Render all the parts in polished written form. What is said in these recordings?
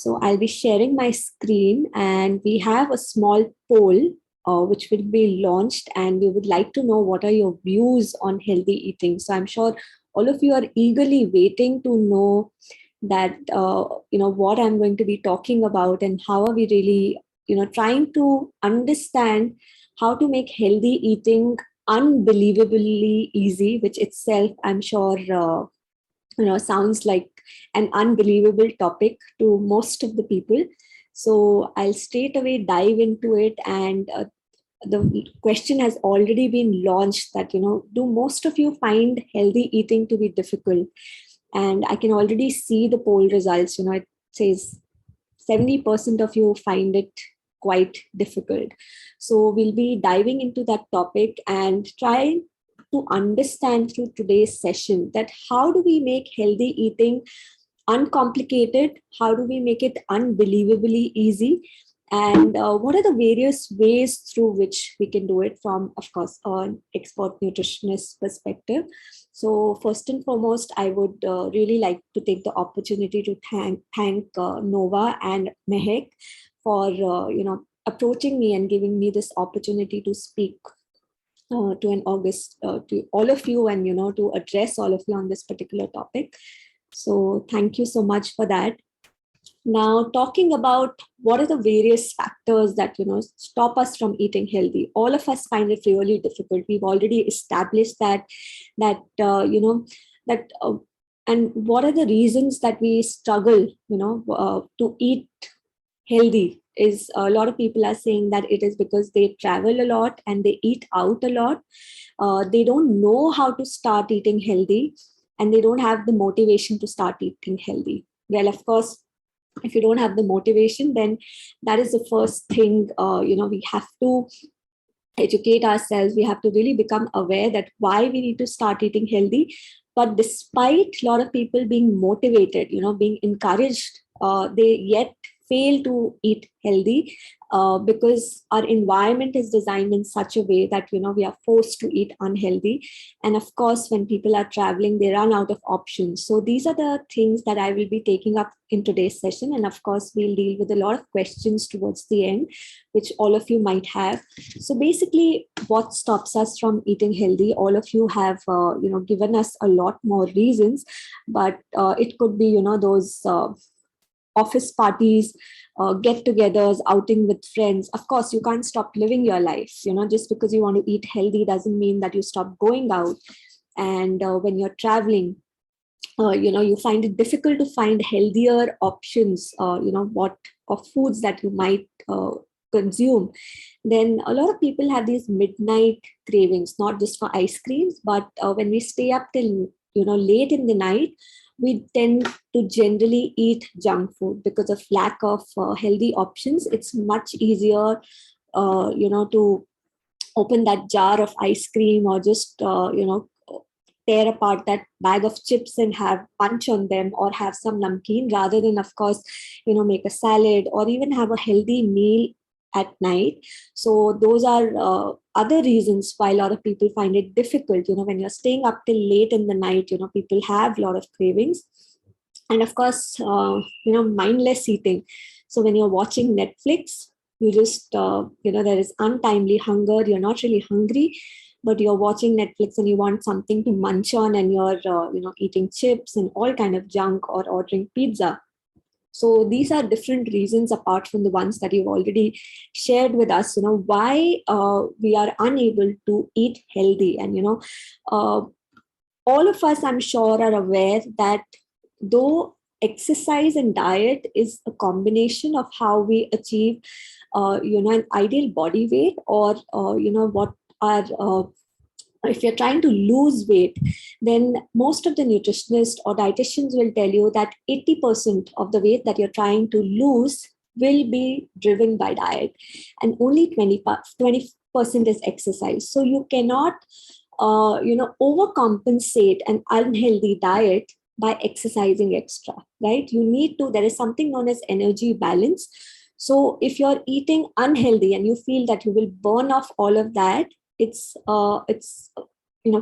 So I'll be sharing my screen and we have a small poll which will be launched, and we would like to know what are your views on healthy eating. So I'm sure all of you are eagerly waiting to know that, what I'm going to be talking about and how are we really, trying to understand how to make healthy eating unbelievably easy, which itself I'm sure, sounds like an unbelievable topic to most of the people. So I'll straight away dive into it. And the question has already been launched that, do most of you find healthy eating to be difficult? And I can already see the poll results. It says 70% of you find it quite difficult. So we'll be diving into that topic and try to understand through today's session that how do we make healthy eating uncomplicated? How do we make it unbelievably easy? And what are the various ways through which we can do it from, of course, an expert nutritionist perspective? So first and foremost, I would really like to take the opportunity to thank Nova and Mehek for approaching me and giving me this opportunity to speak to an August to all of you, and to address all of you on this particular topic. So thank you so much for that. Now, talking about what are the various factors that stop us from eating healthy. All of us find it really difficult. We've already established that and what are the reasons that we struggle to eat healthy. Is a lot of people are saying that it is because they travel a lot and they eat out a lot. They don't know how to start eating healthy, and they don't have the motivation to start eating healthy. Well, of course, if you don't have the motivation, then that is the first thing. We have to educate ourselves. We have to really become aware that why we need to start eating healthy. But despite a lot of people being motivated, being encouraged, they yet fail to eat healthy because our environment is designed in such a way that we are forced to eat unhealthy. And of course, when people are traveling, they run out of options. So these are the things that I will be taking up in today's session. And of course, we'll deal with a lot of questions towards the end, which all of you might have. So basically, what stops us from eating healthy? All of you have given us a lot more reasons, but it could be those office parties, get-togethers, outing with friends. Of course, you can't stop living your life. Just because you want to eat healthy doesn't mean that you stop going out. And when you're traveling, you find it difficult to find healthier options. What of foods that you might consume. Then a lot of people have these midnight cravings, not just for ice creams, but when we stay up till late in the night, we tend to generally eat junk food because of lack of healthy options. It's much easier, to open that jar of ice cream or just, tear apart that bag of chips and have punch on them, or have some namkeen, rather than, of course, make a salad or even have a healthy meal at night. So those are other reasons why a lot of people find it difficult. When you're staying up till late in the night, people have a lot of cravings. And of course, mindless eating. So when you're watching Netflix, you just, there is untimely hunger. You're not really hungry, but you're watching Netflix and you want something to munch on, and you're, eating chips and all kind of junk, or ordering pizza. So these are different reasons apart from the ones that you've already shared with us, why we are unable to eat healthy. And, uh, all of us, I'm sure, are aware that though exercise and diet is a combination of how we achieve, an ideal body weight, or, what are if you're trying to lose weight, then most of the nutritionists or dietitians will tell you that 80% of the weight that you're trying to lose will be driven by diet, and only 20% is exercise. So you cannot, overcompensate an unhealthy diet by exercising extra, right? There is something known as energy balance. So if you're eating unhealthy and you feel that you will burn off all of that, it's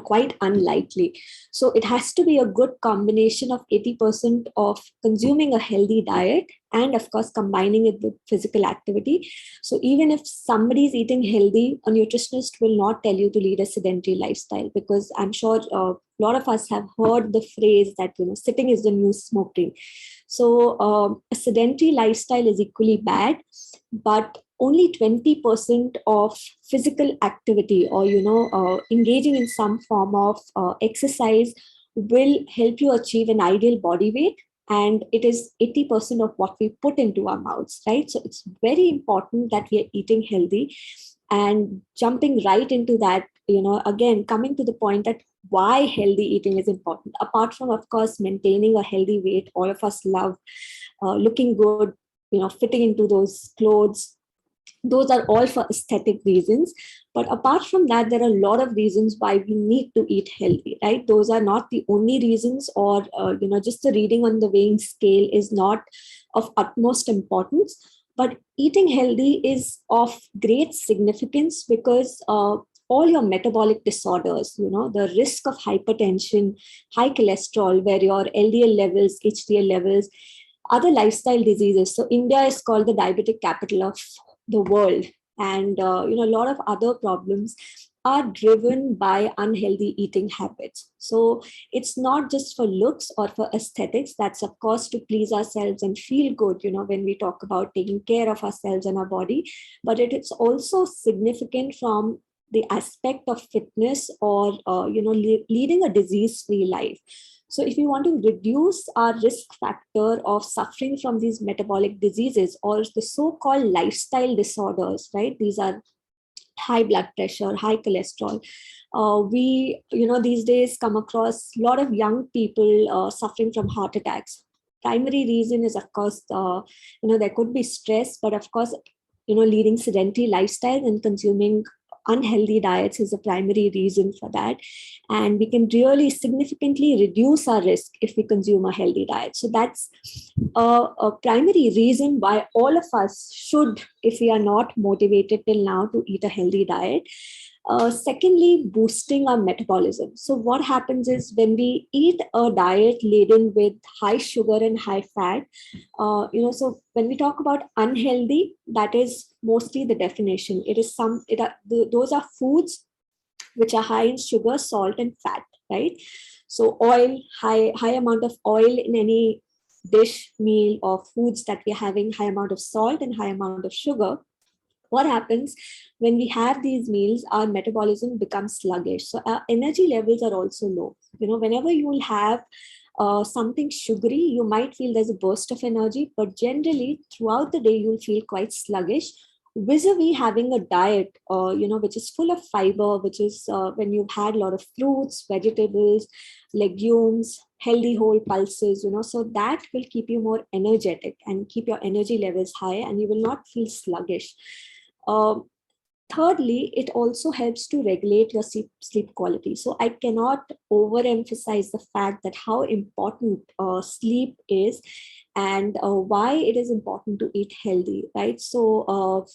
quite unlikely. So it has to be a good combination of 80% of consuming a healthy diet, and of course combining it with physical activity. So even if somebody is eating healthy, a nutritionist will not tell you to lead a sedentary lifestyle, because I'm sure a lot of us have heard the phrase that sitting is the new smoking. So a sedentary lifestyle is equally bad, but only 20% of physical activity, or engaging in some form of exercise, will help you achieve an ideal body weight, and it is 80% of what we put into our mouths, right? So it's very important that we are eating healthy. And jumping right into that, again, coming to the point that why healthy eating is important, apart from, of course, maintaining a healthy weight. All of us love looking good, fitting into those clothes. Those are all for aesthetic reasons. But apart from that, there are a lot of reasons why we need to eat healthy, right? Those are not the only reasons, or just the reading on the weighing scale is not of utmost importance. But eating healthy is of great significance, because all your metabolic disorders, the risk of hypertension, high cholesterol, where your LDL levels, HDL levels, other lifestyle diseases. So India is called the diabetic capital of the world, and a lot of other problems are driven by unhealthy eating habits. So it's not just for looks or for aesthetics. That's of course to please ourselves and feel good, when we talk about taking care of ourselves and our body. But it is also significant from the aspect of fitness, or leading a disease free life. So if we want to reduce our risk factor of suffering from these metabolic diseases, or the so-called lifestyle disorders, right? These are high blood pressure, high cholesterol. We, these days come across a lot of young people suffering from heart attacks. Primary reason is, of course, there could be stress, but of course, leading sedentary lifestyle and consuming unhealthy diets is a primary reason for that. And we can really significantly reduce our risk if we consume a healthy diet. So that's a primary reason why all of us should, if we are not motivated till now, to eat a healthy diet. Secondly, boosting our metabolism. So what happens is, when we eat a diet laden with high sugar and high fat, so when we talk about unhealthy, that is mostly the definition. It is those are foods which are high in sugar, salt, and fat, right? So oil, high amount of oil in any dish, meal, or foods that we're having, high amount of salt and high amount of sugar. What happens when we have these meals? Our metabolism becomes sluggish, so our energy levels are also low. Whenever you will have something sugary, you might feel there's a burst of energy, but generally throughout the day you'll feel quite sluggish, vis-a-vis having a diet which is full of fiber, which is when you've had a lot of fruits, vegetables, legumes, healthy whole pulses, so that will keep you more energetic and keep your energy levels high, and you will not feel sluggish. um, Thirdly, it also helps to regulate your sleep quality. So I cannot overemphasize the fact that how important sleep is, and why it is important to eat healthy, right? So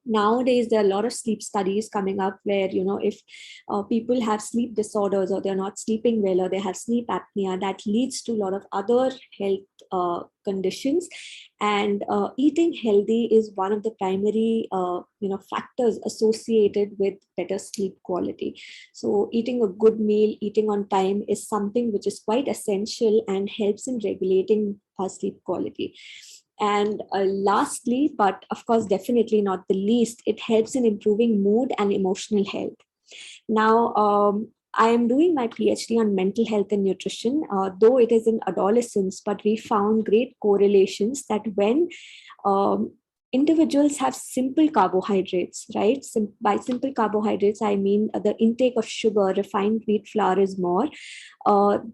nowadays there are a lot of sleep studies coming up where, if people have sleep disorders, or they're not sleeping well, or they have sleep apnea, that leads to a lot of other health conditions. And eating healthy is one of the primary factors associated with better sleep quality. So eating a good meal, eating on time, is something which is quite essential and helps in regulating our sleep quality. And lastly, but of course definitely not the least, it helps in improving mood and emotional health. Now, I am doing my PhD on mental health and nutrition, though it is in adolescence, but we found great correlations that when individuals have simple carbohydrates, right? By simple carbohydrates, I mean the intake of sugar, refined wheat flour is more.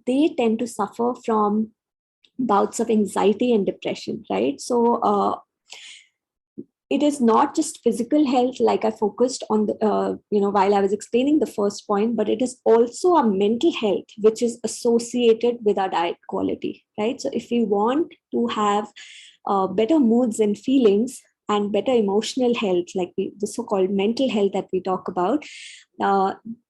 They tend to suffer from bouts of anxiety and depression, right? So it is not just physical health, like I focused on the while I was explaining the first point, but it is also our mental health, which is associated with our diet quality, right? So if we want to have better moods and feelings, and better emotional health, like the so-called mental health that we talk about,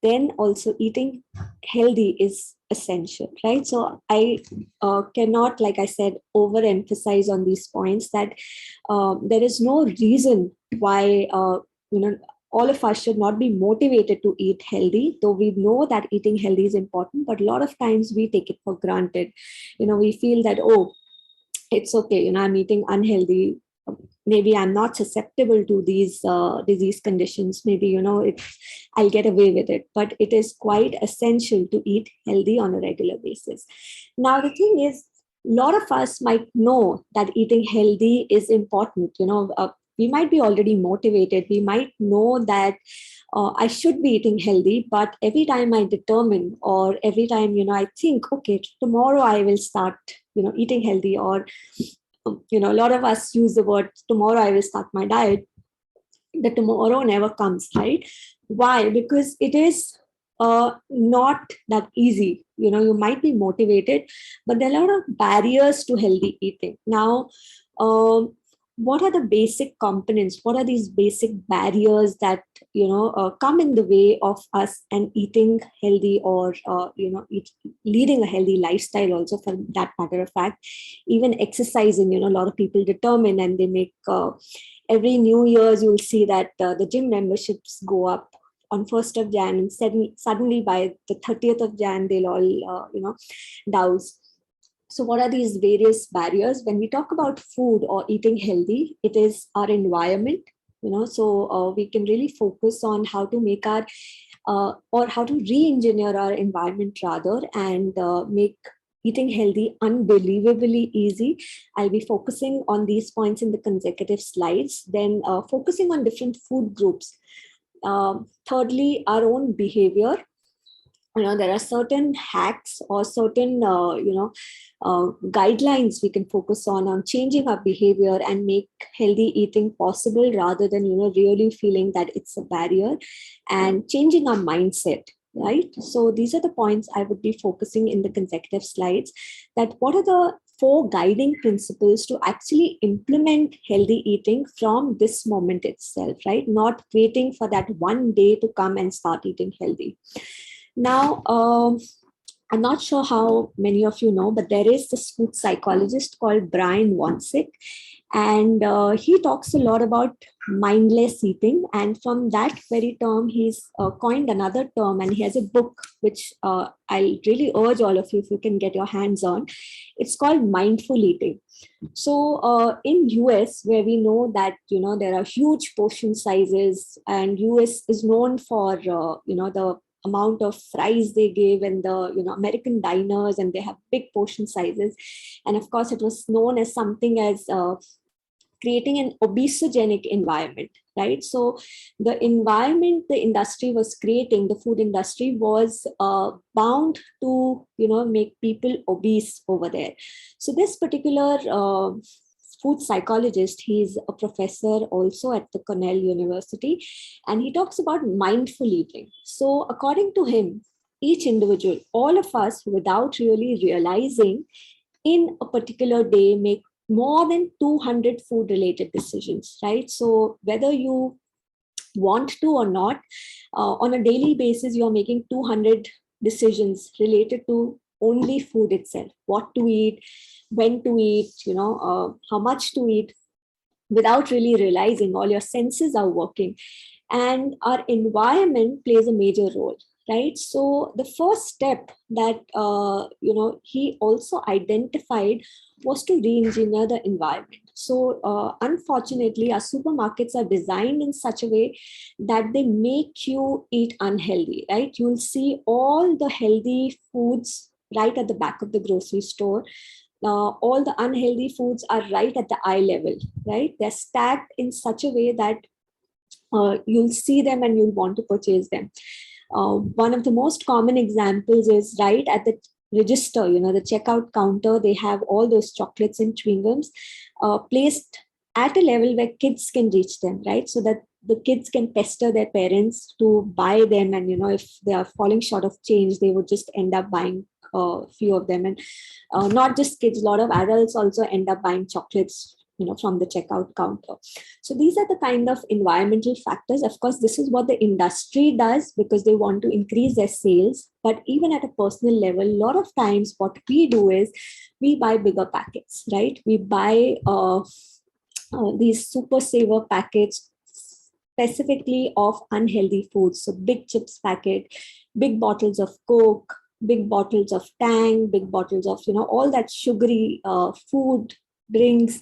then also eating healthy is essential, right? So I cannot, like I said, overemphasize on these points that there is no reason why all of us should not be motivated to eat healthy, though we know that eating healthy is important, but a lot of times we take it for granted. We feel that, oh, it's okay, I'm eating unhealthy, maybe I'm not susceptible to these disease conditions, maybe I'll get away with it. But it is quite essential to eat healthy on a regular basis. Now the thing is, a lot of us might know that eating healthy is important. We might be already motivated, we might know that I should be eating healthy, but every time I determine, or every time I think, okay, tomorrow I will start eating healthy, or a lot of us use the word tomorrow I will start my diet. The tomorrow never comes, right? Why? Because it is not that easy. You might be motivated, but there are a lot of barriers to healthy eating. Now, um, what are the basic components? What are these basic barriers that come in the way of us and eating healthy, or leading a healthy lifestyle? Also, for that matter of fact, even exercising. A lot of people determine and they make. Every New Year's, you'll see that the gym memberships go up on 1st of Jan, and suddenly by the 30th of Jan, they'll all, douse. So what are these various barriers? When we talk about food or eating healthy, it is our environment, so we can really focus on how to make our, or how to re-engineer our environment rather, and make eating healthy unbelievably easy. I'll be focusing on these points in the consecutive slides, then focusing on different food groups. Thirdly, our own behavior. There are certain hacks or certain guidelines we can focus on changing our behavior and make healthy eating possible, rather than really feeling that it's a barrier, and changing our mindset, right? So these are the points I would be focusing in the consecutive slides, that what are the 4 guiding principles to actually implement healthy eating from this moment itself, right? Not waiting for that one day to come and start eating healthy. Now, I'm not sure how many of you know, but there is this food psychologist called Brian Wansink, and he talks a lot about mindless eating. And from that very term, he's coined another term, and he has a book which I really urge all of you, if you can get your hands on. It's called Mindful Eating. So in US, where we know that there are huge portion sizes, and US is known for the amount of fries they give in the American diners, and they have big portion sizes. And of course, it was known as something as creating an obesogenic environment, right? So the environment the industry was creating, the food industry, was bound to make people obese over there. So this particular food psychologist, he's a professor also at the Cornell University, and he talks about mindful eating. So according to him, each individual, all of us, without really realizing, in a particular day make more than 200 food related decisions, right? So whether you want to or not, on a daily basis, you're making 200 decisions related to only food itself: what to eat, when to eat, how much to eat, without really realizing. All your senses are working, and our environment plays a major role, right? So the first step that he also identified was to re-engineer the environment. So unfortunately, our supermarkets are designed in such a way that they make you eat unhealthy, right? You'll see all the healthy foods right at the back of the grocery store. All the unhealthy foods are right at the eye level, right? They're stacked in such a way that you'll see them and you'll want to purchase them. One of the most common examples is right at the register, the checkout counter. They have all those chocolates and chewing gums placed at a level where kids can reach them, right? So that the kids can pester their parents to buy them. And, if they are falling short of change, they would just end up buying a few of them. And not just kids, a lot of adults also end up buying chocolates from the checkout counter. So these are the kind of environmental factors. Of course, this is what the industry does because they want to increase their sales. But even at a personal level, a lot of times what we do is we buy bigger packets, right? We buy these super saver packets specifically of unhealthy foods. So big chips packet, big bottles of Coke, big bottles of Tang, big bottles of, all that sugary food, drinks.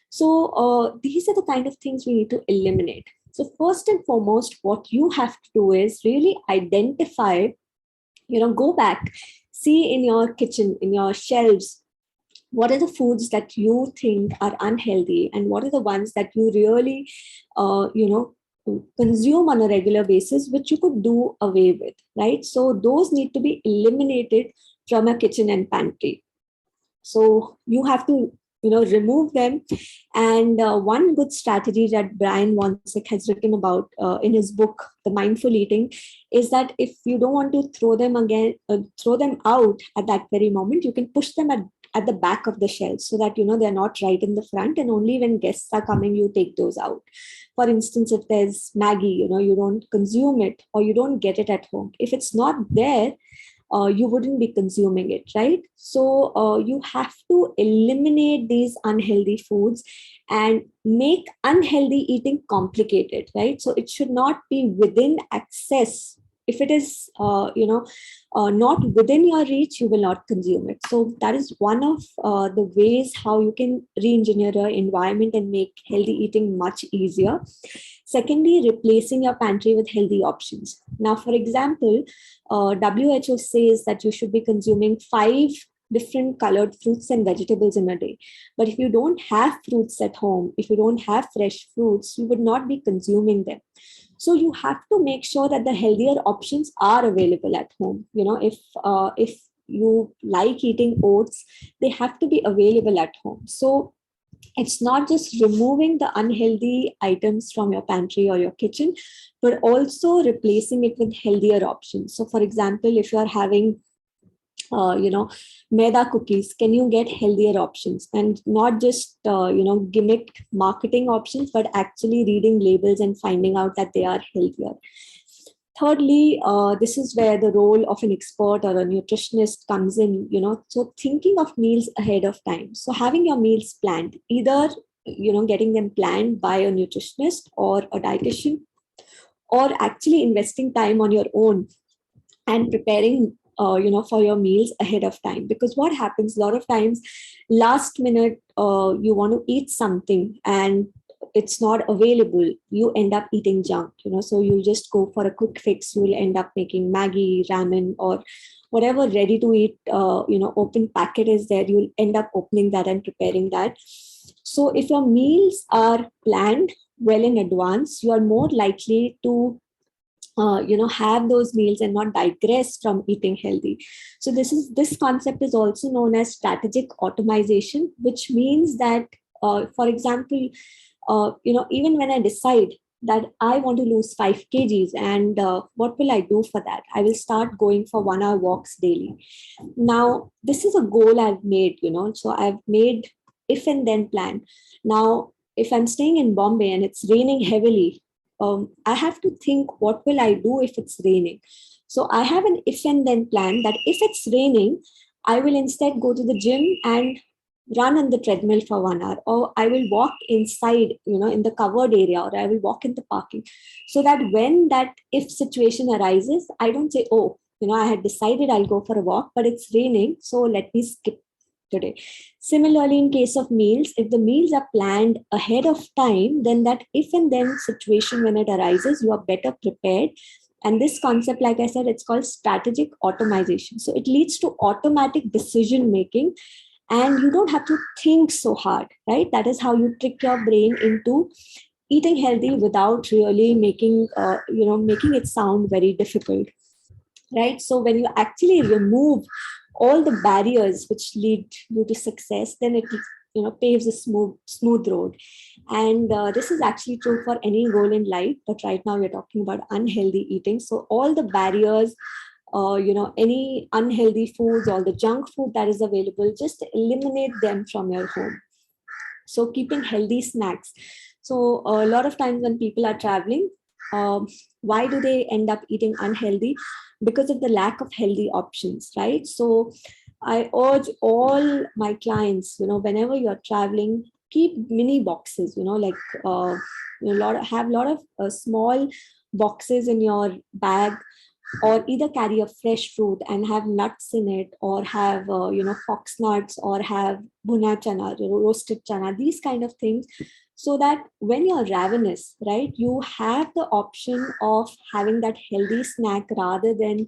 So these are the kind of things we need to eliminate. So first and foremost, what you have to do is really identify, go back, see in your kitchen, in your shelves, what are the foods that you think are unhealthy and what are the ones that you really, consume on a regular basis, which you could do away with, right? So those need to be eliminated from a kitchen and pantry. So you have to, remove them. And one good strategy that Brian Wansek has written about in his book, The Mindful Eating, is that if you don't want to throw them out at that very moment, you can push them at the back of the shelf so that, they're not right in the front. And only when guests are coming, you take those out. For instance, if there's Maggie, you don't consume it or you don't get it at home. If it's not there, you wouldn't be consuming it, right? So you have to eliminate these unhealthy foods and make unhealthy eating complicated, right? So it should not be within access. If it is, not within your reach, you will not consume it. So that is one of the ways how you can re-engineer your environment and make healthy eating much easier. Secondly, replacing your pantry with healthy options. Now, for example, WHO says that you should be consuming 5 different colored fruits and vegetables in a day. But if you don't have fruits at home, if you don't have fresh fruits, you would not be consuming them. So you have to make sure that the healthier options are available at home. If you like eating oats, they have to be available at home. So it's not just removing the unhealthy items from your pantry or your kitchen, but also replacing it with healthier options. So for example, if you're having maida cookies, can you get healthier options and not just gimmicked marketing options, but actually reading labels and finding out that they are healthier. Thirdly, this is where the role of an expert or a nutritionist comes in, so thinking of meals ahead of time. So having your meals planned, either, getting them planned by a nutritionist or a dietitian, or actually investing time on your own and preparing for your meals ahead of time. Because what happens a lot of times, last minute, you want to eat something and it's not available, you end up eating junk, so you just go for a quick fix. You'll end up making Maggie, ramen, or whatever ready to eat open packet is there. You'll end up opening that and preparing that. So if your meals are planned well in advance, you are more likely to have those meals and not digress from eating healthy. So this concept is also known as strategic automation, which means that for example, even when I decide that I want to lose 5 kgs, and what will I do for that? I will start going for 1-hour walks daily. Now, this is a goal I've made, so I've made if and then plan. Now, if I'm staying in Bombay and it's raining heavily, I have to think, what will I do if it's raining? So I have an if and then plan that if it's raining, I will instead go to the gym and run on the treadmill for 1 hour, or I will walk inside, in the covered area, or I will walk in the parking, so that when that if situation arises, I don't say, oh, I had decided I'll go for a walk, but it's raining, so let me skip today. Similarly, in case of meals, if the meals are planned ahead of time, then that if and then situation, when it arises, you are better prepared. And this concept, like I said, it's called strategic automation. So it leads to automatic decision making, and you don't have to think so hard, right? That is how you trick your brain into eating healthy without really making it sound very difficult, right? So when you actually remove all the barriers which lead you to success, then it paves a smooth road. And this is actually true for any goal in life, but right now we're talking about unhealthy eating. So all the barriers, any unhealthy foods, all the junk food that is available, just eliminate them from your home. So keeping healthy snacks. So a lot of times when people are traveling, why do they end up eating unhealthy? Because of the lack of healthy options, right? So I urge all my clients, whenever you're traveling, keep mini boxes, like have a lot of small boxes in your bag, or either carry a fresh fruit and have nuts in it, or have fox nuts, or have bhuna chana, roasted chana, these kind of things, so that when you're ravenous, right, you have the option of having that healthy snack rather than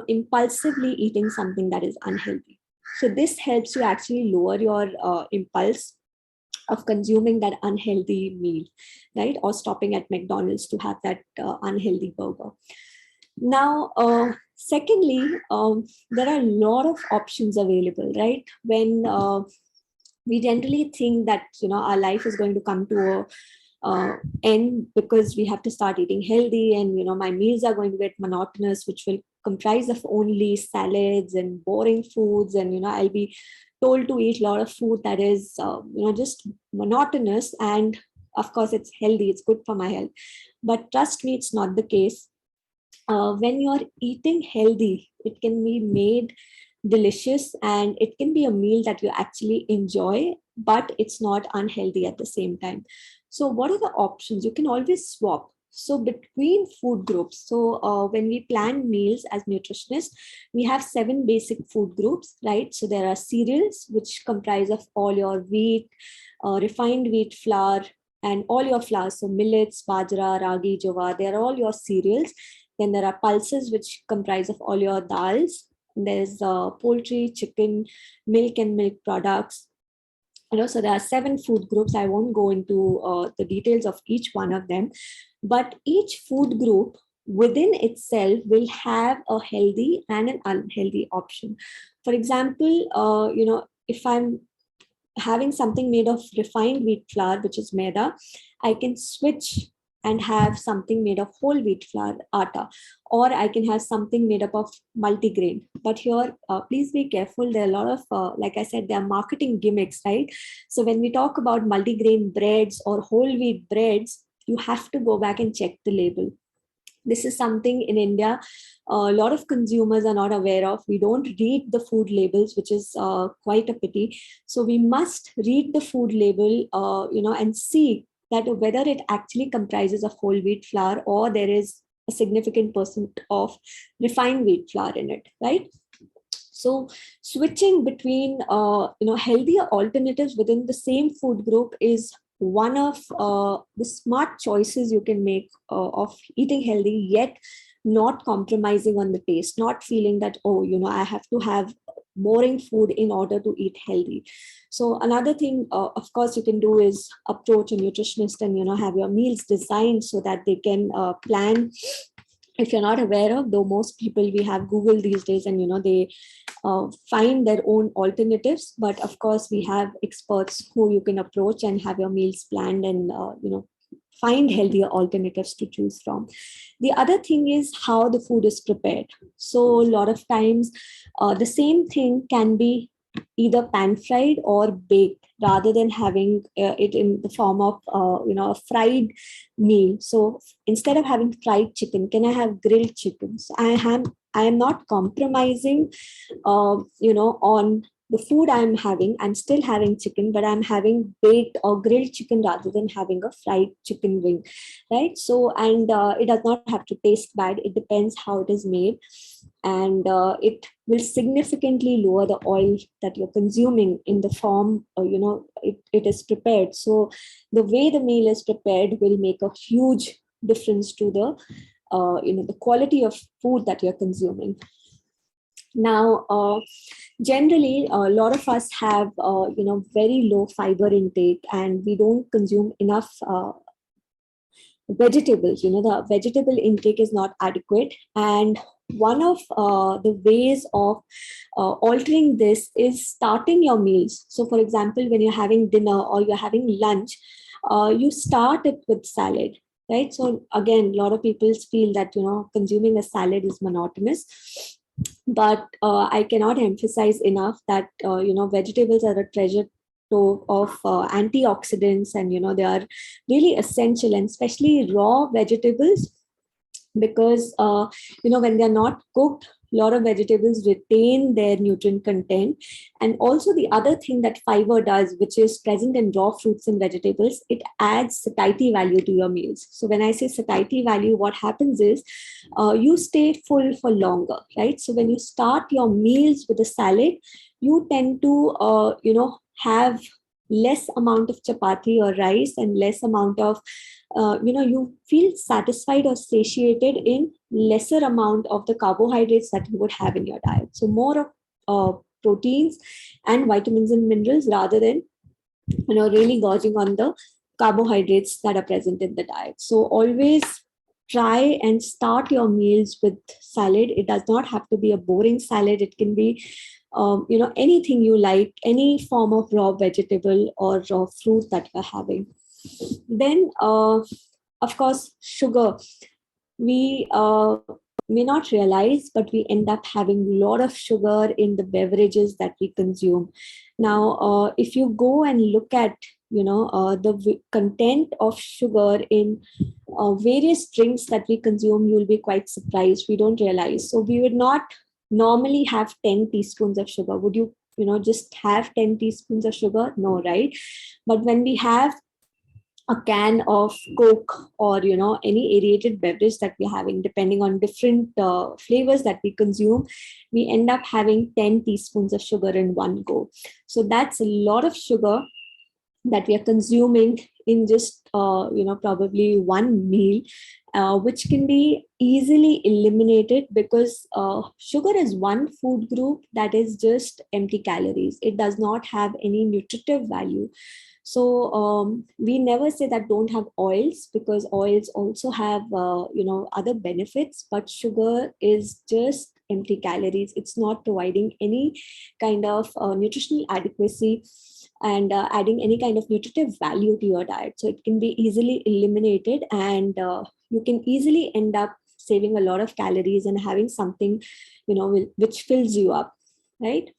impulsively eating something that is unhealthy. So this helps you actually lower your impulse of consuming that unhealthy meal, right, or stopping at McDonald's to have that unhealthy burger. Now, secondly, there are a lot of options available, right? When we generally think that our life is going to come to a end because we have to start eating healthy, and my meals are going to get monotonous, which will comprise of only salads and boring foods, and I'll be told to eat a lot of food that is just monotonous, and of course it's healthy, it's good for my health. But trust me, it's not the case. When you're eating healthy, it can be made delicious, and it can be a meal that you actually enjoy, but it's not unhealthy at the same time. So what are the options? You can always swap. So between food groups, so when we plan meals as nutritionists, we have 7 basic food groups, right? So there are cereals, which comprise of all your wheat, refined wheat flour, and all your flours. So millets, bajra, ragi, jowar, they're all your cereals. Then there are pulses, which comprise of all your dals. There's poultry, chicken, milk, and milk products. So there are 7 food groups. I won't go into the details of each one of them, but each food group within itself will have a healthy and an unhealthy option. For example, if I'm having something made of refined wheat flour, which is maida, I can switch and have something made of whole wheat flour, atta, or I can have something made up of multigrain. But here, please be careful. There are a lot of, like I said, there are marketing gimmicks, right? So when we talk about multigrain breads or whole wheat breads, you have to go back and check the label. This is something in India a lot of consumers are not aware of. We don't read the food labels, which is quite a pity. So we must read the food label, and see that whether it actually comprises of whole wheat flour or there is a significant percent of refined wheat flour in it, right? So switching between healthier alternatives within the same food group is one of the smart choices you can make of eating healthy, yet not compromising on the taste, not feeling that, oh, I have to have boring food in order to eat healthy. So another thing, of course, you can do is approach a nutritionist and have your meals designed so that they can plan. If you're not aware of, though, most people, we have Google these days, and they find their own alternatives. But of course, we have experts who you can approach and have your meals planned, and find healthier alternatives to choose from. The other thing is how the food is prepared. So a lot of times, the same thing can be either pan fried or baked, rather than having it in the form of a fried meal. So instead of having fried chicken, can I have grilled chicken? So I am not compromising on the food I'm having. I'm still having chicken, but I'm having baked or grilled chicken rather than having a fried chicken wing, right? So, and it does not have to taste bad. It depends how it is made, and it will significantly lower the oil that you're consuming in the form, it is prepared. So the way the meal is prepared will make a huge difference to the quality of food that you're consuming. Now, generally, a lot of us have, very low fiber intake, and we don't consume enough vegetables. The vegetable intake is not adequate. And one of the ways of altering this is starting your meals. So, for example, when you're having dinner or you're having lunch, you start it with salad. Right. So again, a lot of people feel that, consuming a salad is monotonous. But I cannot emphasize enough that vegetables are a treasure of antioxidants, and they are really essential, and especially raw vegetables, because when they're not cooked, a lot of vegetables retain their nutrient content. And also the other thing that fiber does, which is present in raw fruits and vegetables, it adds satiety value to your meals. So when I say satiety value, what happens is you stay full for longer, right? So when you start your meals with a salad, you tend to have less amount of chapati or rice, and less amount of you feel satisfied or satiated in lesser amount of the carbohydrates that you would have in your diet. So more of proteins and vitamins and minerals, rather than really gorging on the carbohydrates that are present in the diet. So always try and start your meals with salad. It does not have to be a boring salad. It can be anything you like, any form of raw vegetable or raw fruit that you're having. Then of course, sugar. We may not realize, but we end up having a lot of sugar in the beverages that we consume. Now, if you go and look at the content of sugar in various drinks that we consume, you'll be quite surprised. We don't realize. So we would not normally have 10 teaspoons of sugar. Would you just have 10 teaspoons of sugar? No, right? But when we have a can of Coke, or any aerated beverage that we're having, depending on different flavors that we consume, we end up having 10 teaspoons of sugar in one go. So that's a lot of sugar that we are consuming in just probably one meal, which can be easily eliminated, because sugar is one food group that is just empty calories. It does not have any nutritive value. So we never say that don't have oils, because oils also have other benefits, but sugar is just empty calories. It's not providing any kind of nutritional adequacy and adding any kind of nutritive value to your diet. So it can be easily eliminated, and you can easily end up saving a lot of calories and having something which fills you up, right?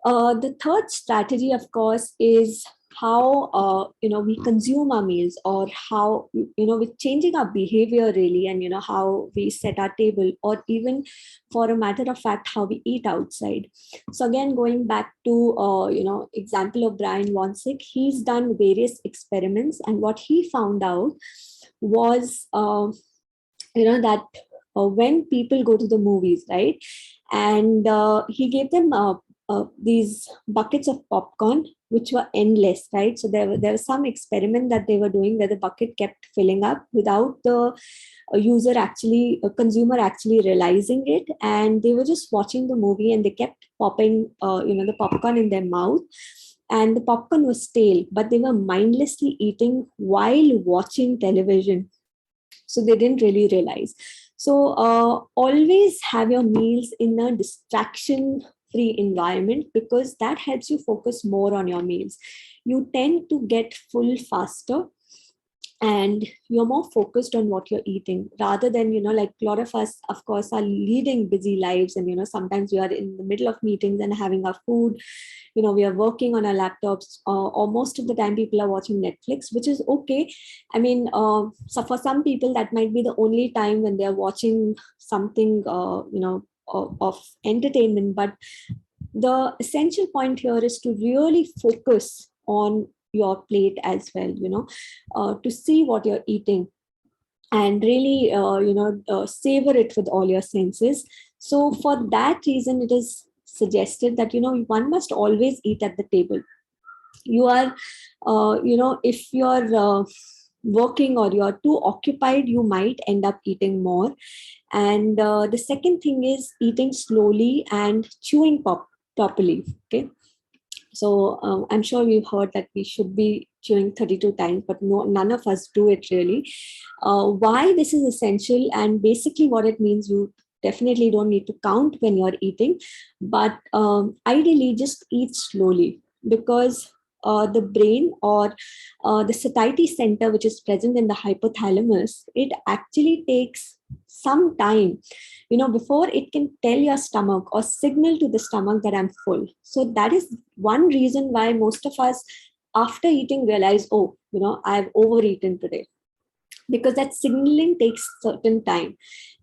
The third strategy, of course, is how we consume our meals, or how with changing our behavior really, and how we set our table, or even for a matter of fact how we eat outside. So again, going back to example of Brian Wansink, he's done various experiments, and what he found out was that when people go to the movies, right, and he gave them these buckets of popcorn, which were endless, right? So there was some experiment that they were doing where the bucket kept filling up without the consumer actually realizing it, and they were just watching the movie, and they kept popping the popcorn in their mouth, and the popcorn was stale, but they were mindlessly eating while watching television. So they didn't really realize. So always have your meals in a distraction free environment, because that helps you focus more on your meals. You tend to get full faster, and you're more focused on what you're eating, rather than like a lot of us, of course, are leading busy lives, and sometimes we are in the middle of meetings and having our food, we are working on our laptops, or most of the time people are watching Netflix, which is okay. I mean, so for some people that might be the only time when they're watching something of entertainment, but the essential point here is to really focus on your plate as well, to see what you're eating, and really savor it with all your senses. So for that reason, it is suggested that one must always eat at the table. You are if you're working, or you're too occupied, you might end up eating more. And the second thing is eating slowly and chewing properly. Okay, so I'm sure we've heard that we should be chewing 32 times, but none of us do it really. Why this is essential, and basically what it means, you definitely don't need to count when you're eating, but ideally just eat slowly, because the brain, or the satiety center, which is present in the hypothalamus, it actually takes some time, before it can tell your stomach or signal to the stomach that I'm full. So that is one reason why most of us after eating realize, oh, I've overeaten today, because that signaling takes certain time.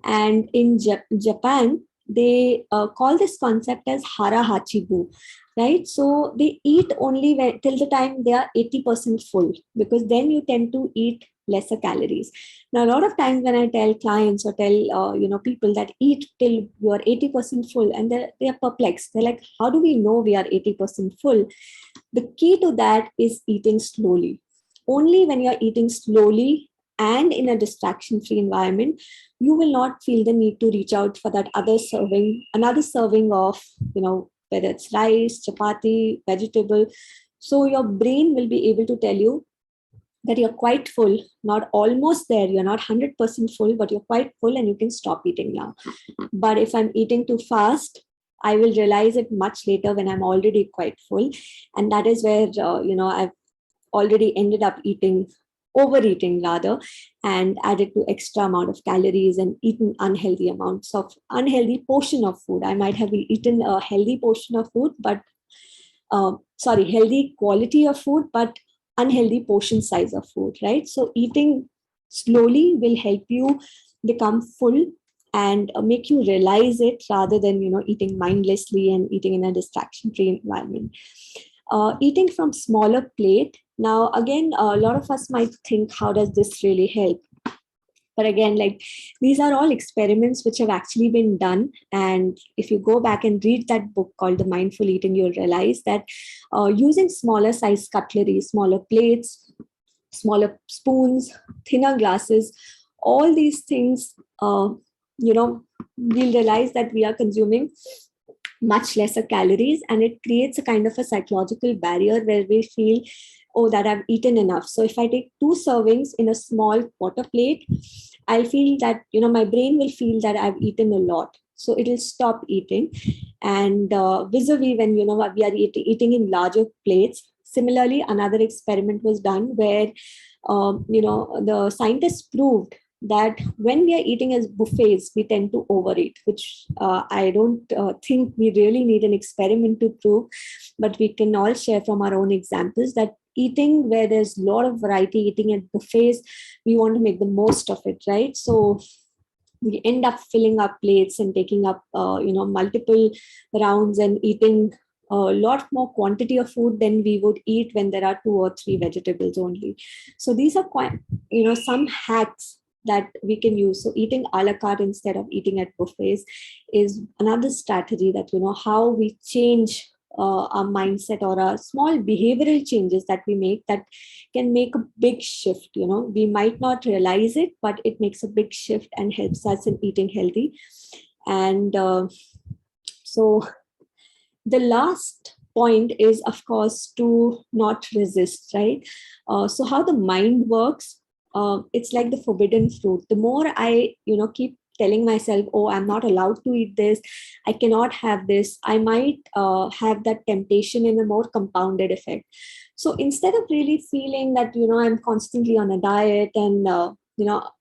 And in Japan, they call this concept as hara hachibu, right? So they eat only till the time they are 80% full, because then you tend to eat lesser calories. Now, a lot of times when I tell clients or tell people that eat till you are 80% full, and they're perplexed. They're like, how do we know we are 80% full? The key to that is eating slowly. Only when you're eating slowly and in a distraction free environment, you will not feel the need to reach out for that another serving of, whether it's rice, chapati, vegetable. So your brain will be able to tell you that you're quite full, not almost there, you're not 100% full, but you're quite full and you can stop eating now. But if I'm eating too fast, I will realize it much later when I'm already quite full. And that is where, I've already ended up overeating rather, and added to extra amount of calories and eaten unhealthy portion of food. I might have eaten a healthy portion of food, but healthy quality of food, but unhealthy portion size of food, right? So eating slowly will help you become full and make you realize it, rather than eating mindlessly and eating in a distraction free environment. Eating from smaller plate. Now again, a lot of us might think, how does this really help? But again, like, these are all experiments which have actually been done. And if you go back and read that book called The Mindful Eating, you'll realize that using smaller size cutlery, smaller plates, smaller spoons, thinner glasses, all these things, we'll realize that we are consuming much lesser calories, and it creates a kind of a psychological barrier where we feel, oh, that I've eaten enough. So if I take 2 servings in a small quarter plate, I'll feel that, my brain will feel that I've eaten a lot. So it will stop eating. And vis-a-vis when, we are eating in larger plates. Similarly, another experiment was done where, the scientists proved that when we are eating as buffets, we tend to overeat, which I don't think we really need an experiment to prove, but we can all share from our own examples that eating where there's a lot of variety, eating at buffets, we want to make the most of it, right? So we end up filling up plates and taking up, multiple rounds and eating a lot more quantity of food than we would eat when there are 2 or 3 vegetables only. So these are quite, some hacks that we can use. So eating a la carte instead of eating at buffets is another strategy that, how we change our mindset, or our small behavioral changes that we make, that can make a big shift. We might not realize it, but it makes a big shift and helps us in eating healthy. And so the last point is, of course, to not resist, right? So how the mind works, it's like the forbidden fruit. The more I, keep telling myself, oh, I'm not allowed to eat this, I cannot have this, I might have that temptation in a more compounded effect. So instead of really feeling that, I'm constantly on a diet and,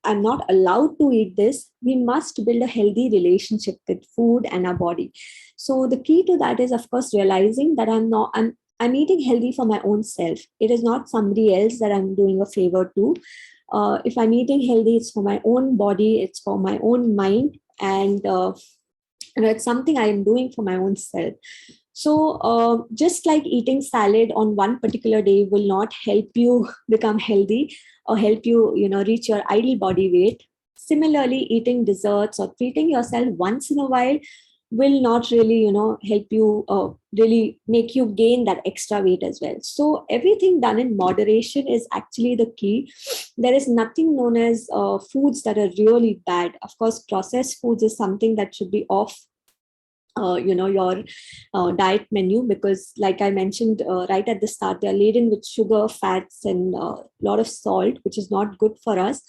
I'm not allowed to eat this, we must build a healthy relationship with food and our body. So the key to that is, of course, realizing that I'm eating healthy for my own self. It is not somebody else that I'm doing a favor to. If I'm eating healthy, it's for my own body, it's for my own mind, and it's something I am doing for my own self. So just like eating salad on one particular day will not help you become healthy or help you, reach your ideal body weight. Similarly, eating desserts or treating yourself once in a while will not really, help you really make you gain that extra weight as well. So everything done in moderation is actually the key. There is nothing known as foods that are really bad. Of course, processed foods is something that should be off your diet menu, because like I mentioned right at the start, they're laden with sugar, fats, and a lot of salt, which is not good for us.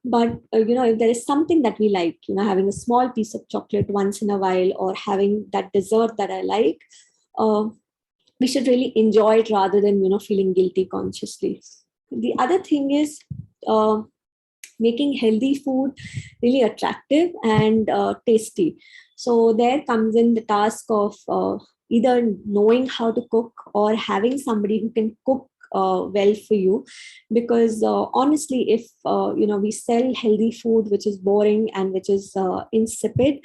But if there is something that we like, having a small piece of chocolate once in a while, or having that dessert that I like, we should really enjoy it rather than feeling guilty consciously. The other thing is, making healthy food really attractive and tasty. So there comes in the task of either knowing how to cook or having somebody who can cook well for you. Because honestly, if we sell healthy food which is boring and which is insipid,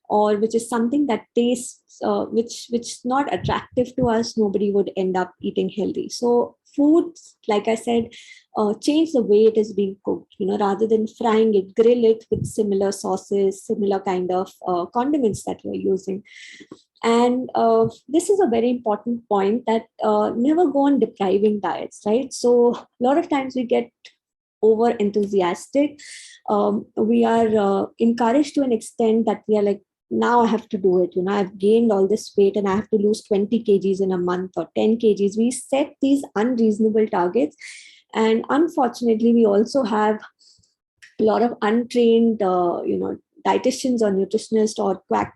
or which is something that tastes which is not attractive to us, nobody would end up eating healthy. So foods, like I said, change the way it is being cooked. Rather than frying it, grill it with similar sauces, similar kind of condiments that you're using. And this is a very important point, that never go on depriving diets, right? So a lot of times we get over enthusiastic. We are encouraged to an extent that we are like, now I have to do it. I've gained all this weight and I have to lose 20 kgs in a month or 10 kgs. We set these unreasonable targets. And unfortunately, we also have a lot of untrained, dietitians or nutritionists or quack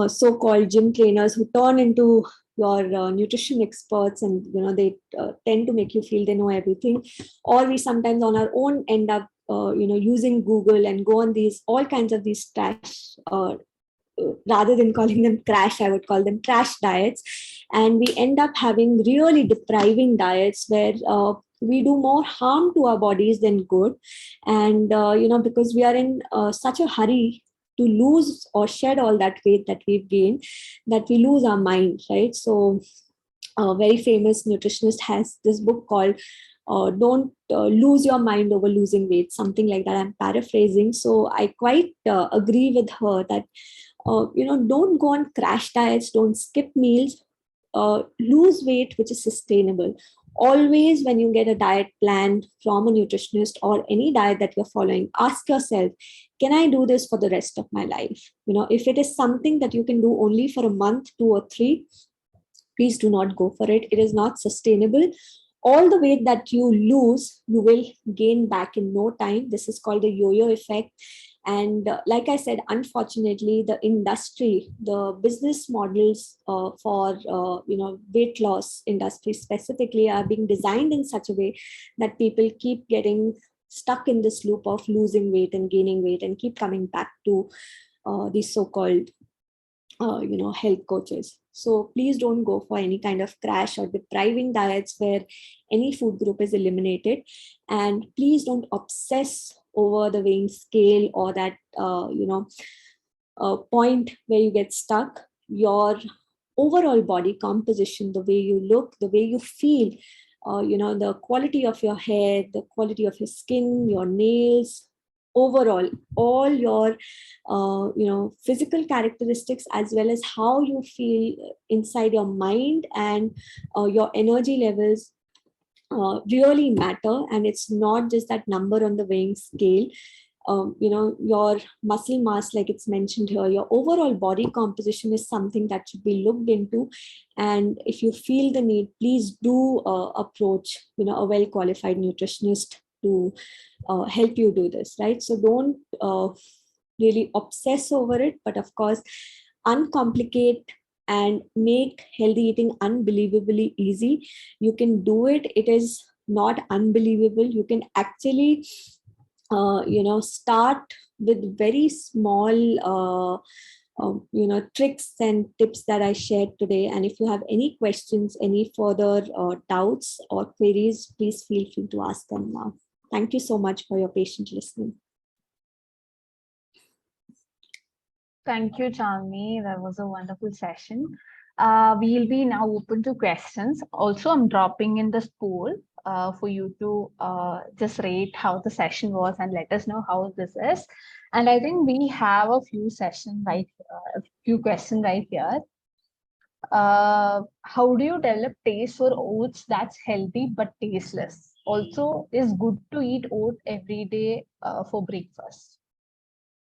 so-called gym trainers who turn into your nutrition experts, and they tend to make you feel they know everything. Or we sometimes on our own end up using Google and go on these all kinds of these trash, rather than calling them crash, I would call them trash diets. And we end up having really depriving diets where we do more harm to our bodies than good. And because we are in such a hurry to lose or shed all that weight that we've gained, that we lose our mind, right? So a very famous nutritionist has this book called Don't Lose Your Mind Over Losing Weight, something like that. I'm paraphrasing. So I quite agree with her that don't go on crash diets, don't skip meals, lose weight which is sustainable. Always, when you get a diet plan from a nutritionist or any diet that you're following, ask yourself, can I do this for the rest of my life? If it is something that you can do only for a month, 2 or 3, please do not go for it. It is not sustainable. All the weight that you lose, you will gain back in no time. This is called the yo-yo effect. And like I said, unfortunately, the industry, the business models for weight loss industry specifically are being designed in such a way that people keep getting stuck in this loop of losing weight and gaining weight and keep coming back to these so-called health coaches. So please don't go for any kind of crash or depriving diets where any food group is eliminated. And please don't obsess over the weighing scale or that point where you get stuck. Your overall body composition, the way you look, the way you feel, the quality of your hair, the quality of your skin, your nails, overall, all your physical characteristics, as well as how you feel inside your mind and your energy levels really matter. And it's not just that number on the weighing scale. Your muscle mass, like it's mentioned here, your overall body composition is something that should be looked into. And if you feel the need, please do approach a well qualified nutritionist to help you do this, right? So don't really obsess over it, but of course uncomplicate and make healthy eating unbelievably easy. You can do it. It is not unbelievable. You can actually start with very small tricks and tips that I shared today. And if you have any questions, any further doubts or queries, please feel free to ask them now. Thank you so much for your patient listening. Thank you, Chandni. That was a wonderful session. We'll be now open to questions. Also, I'm dropping in this poll for you to just rate how the session was and let us know how this is. And I think we have a few questions right here. How do you develop taste for oats that's healthy but tasteless? Also, is good to eat oat every day for breakfast?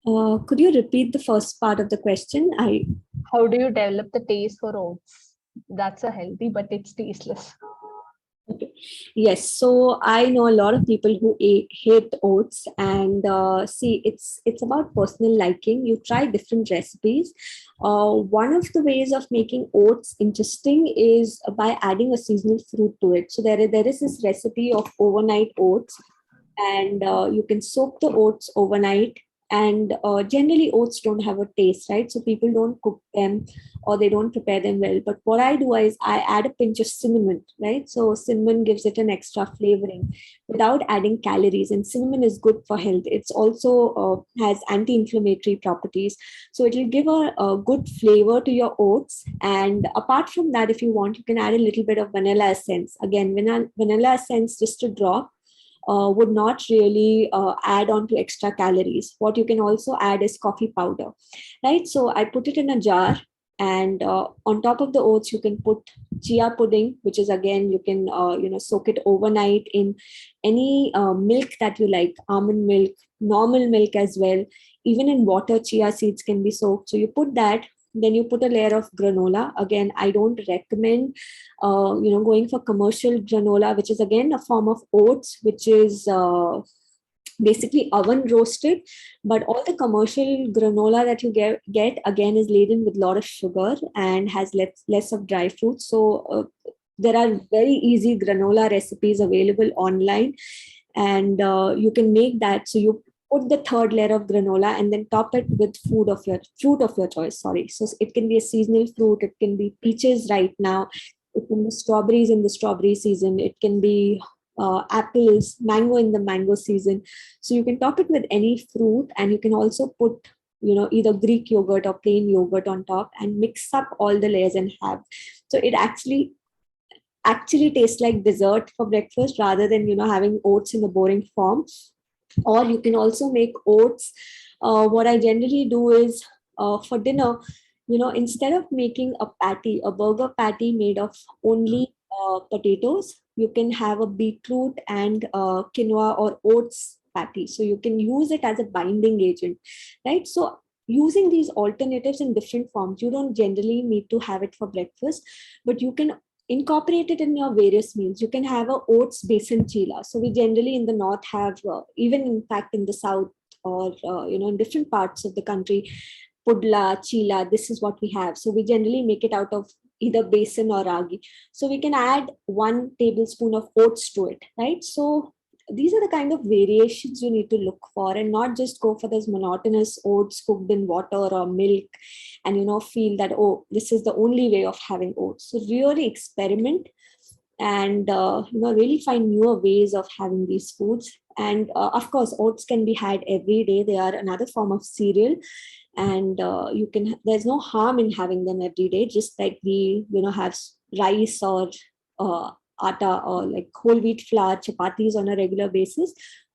Could you repeat the first part of the question? How do you develop the taste for oats? That's a healthy, but it's tasteless. Okay. Yes. So I know a lot of people who hate oats, and see, it's about personal liking. You try different recipes. One of the ways of making oats interesting is by adding a seasonal fruit to it. So there is this recipe of overnight oats, and you can soak the oats overnight. And generally oats don't have a taste, right? So people don't cook them or they don't prepare them well. But what I do is I add a pinch of cinnamon, right? So cinnamon gives it an extra flavoring without adding calories, and cinnamon is good for health. It's also has anti-inflammatory properties, so it will give a good flavor to your oats. And apart from that, if you want, you can add a little bit of vanilla essence. Again, vanilla essence, just to drop, would not really add on to extra calories. What you can also add is coffee powder, right? So I put it in a jar, and on top of the oats, you can put chia pudding, which is, again, you can soak it overnight in any milk that you like, almond milk, normal milk as well. Even in water, chia seeds can be soaked. So you put that. Then you put a layer of granola. Again, I don't recommend going for commercial granola, which is again a form of oats, which is basically oven roasted. But all the commercial granola that you get again is laden with a lot of sugar and has less of dry fruits. So there are very easy granola recipes available online, and you can make that. So you put the third layer of granola and then top it with fruit of your choice. Sorry, so it can be a seasonal fruit. It can be peaches right now. It can be strawberries in the strawberry season. It can be apples, mango in the mango season. So you can top it with any fruit, and you can also put either Greek yogurt or plain yogurt on top and mix up all the layers and have. So it actually tastes like dessert for breakfast rather than having oats in a boring form. Or you can also make oats. What I generally do is, for dinner, instead of making a burger patty made of only potatoes, you can have a beetroot and quinoa or oats patty. So you can use it as a binding agent, right? So using these alternatives in different forms, you don't generally need to have it for breakfast, but you can incorporate it in your various meals. You can have a oats besan chila. So we generally in the north have, even in fact in the south, or in different parts of the country, pudla, chila. This is what we have. So we generally make it out of either besan or ragi. So we can add 1 tablespoon of oats to it, right? So these are the kind of variations you need to look for, and not just go for this monotonous oats cooked in water or milk, and feel that, oh, this is the only way of having oats. So really experiment, and really find newer ways of having these foods. And of course, oats can be had every day. They are another form of cereal, and there's no harm in having them every day, just like we have rice or uh, atta, or like whole wheat flour chapatis on a regular basis.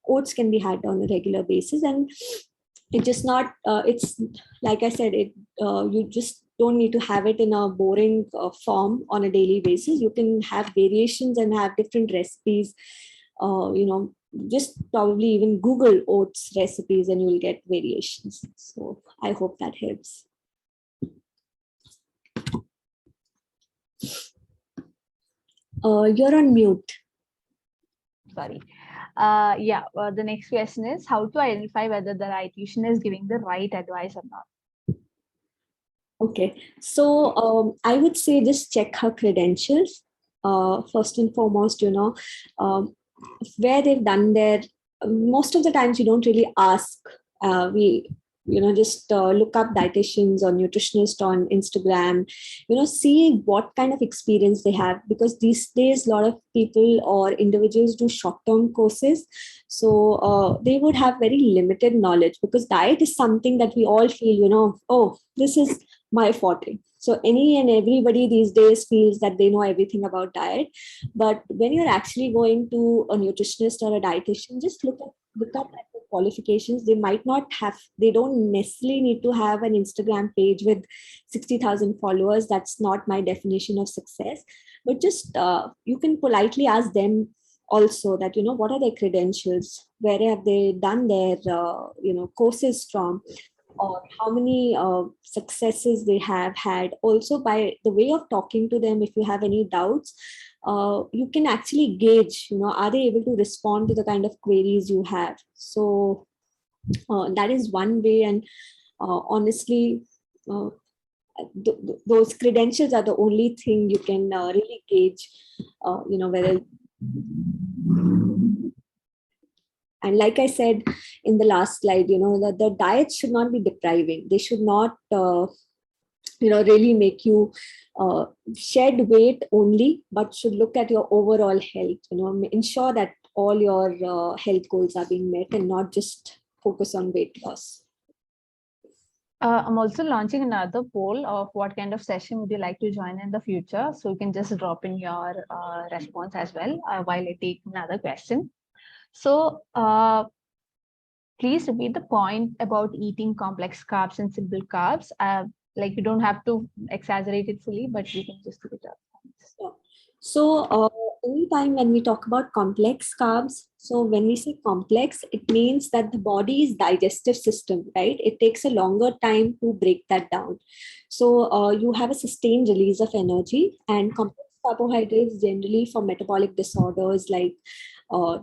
Oats can be had on a regular basis, and it just not it's like I said, it you just don't need to have it in a boring form on a daily basis. You can have variations and have different recipes. Just probably even Google oats recipes and you'll get variations. So I hope that helps. You're on mute. Sorry. The next question is how to identify whether the dietitian is giving the right advice or not. Okay, so I would say just check her credentials. First and foremost, um, where they've done their, most of the times you don't really ask. We just look up dietitians or nutritionist on Instagram, see what kind of experience they have, because these days a lot of people or individuals do short-term courses. So they would have very limited knowledge, because diet is something that we all feel, oh, this is my forte. So any and everybody these days feels that they know everything about diet. But when you're actually going to a nutritionist or a dietitian, just look up at the qualifications. They might not have, they don't necessarily need to have an Instagram page with 60,000 followers. That's not my definition of success. But just you can politely ask them also that, what are their credentials, where have they done their courses from, or how many successes they have had. Also, by the way of talking to them, if you have any doubts, you can actually gauge, are they able to respond to the kind of queries you have. So that is one way. And honestly, uh, those credentials are the only thing you can really gauge, whether And like I said in the last slide, that the diet should not be depriving. They should not really make you shed weight only, but should look at your overall health, ensure that all your health goals are being met and not just focus on weight loss. I'm also launching another poll of what kind of session would you like to join in the future. So you can just drop in your response as well while I take another question. So please repeat the point about eating complex carbs and simple carbs. Like you don't have to exaggerate it fully, but you can just do it up. So, anytime when we talk about complex carbs, so when we say complex, it means that the body's digestive system, right? It takes a longer time to break that down. So, you have a sustained release of energy, and complex carbohydrates generally for metabolic disorders like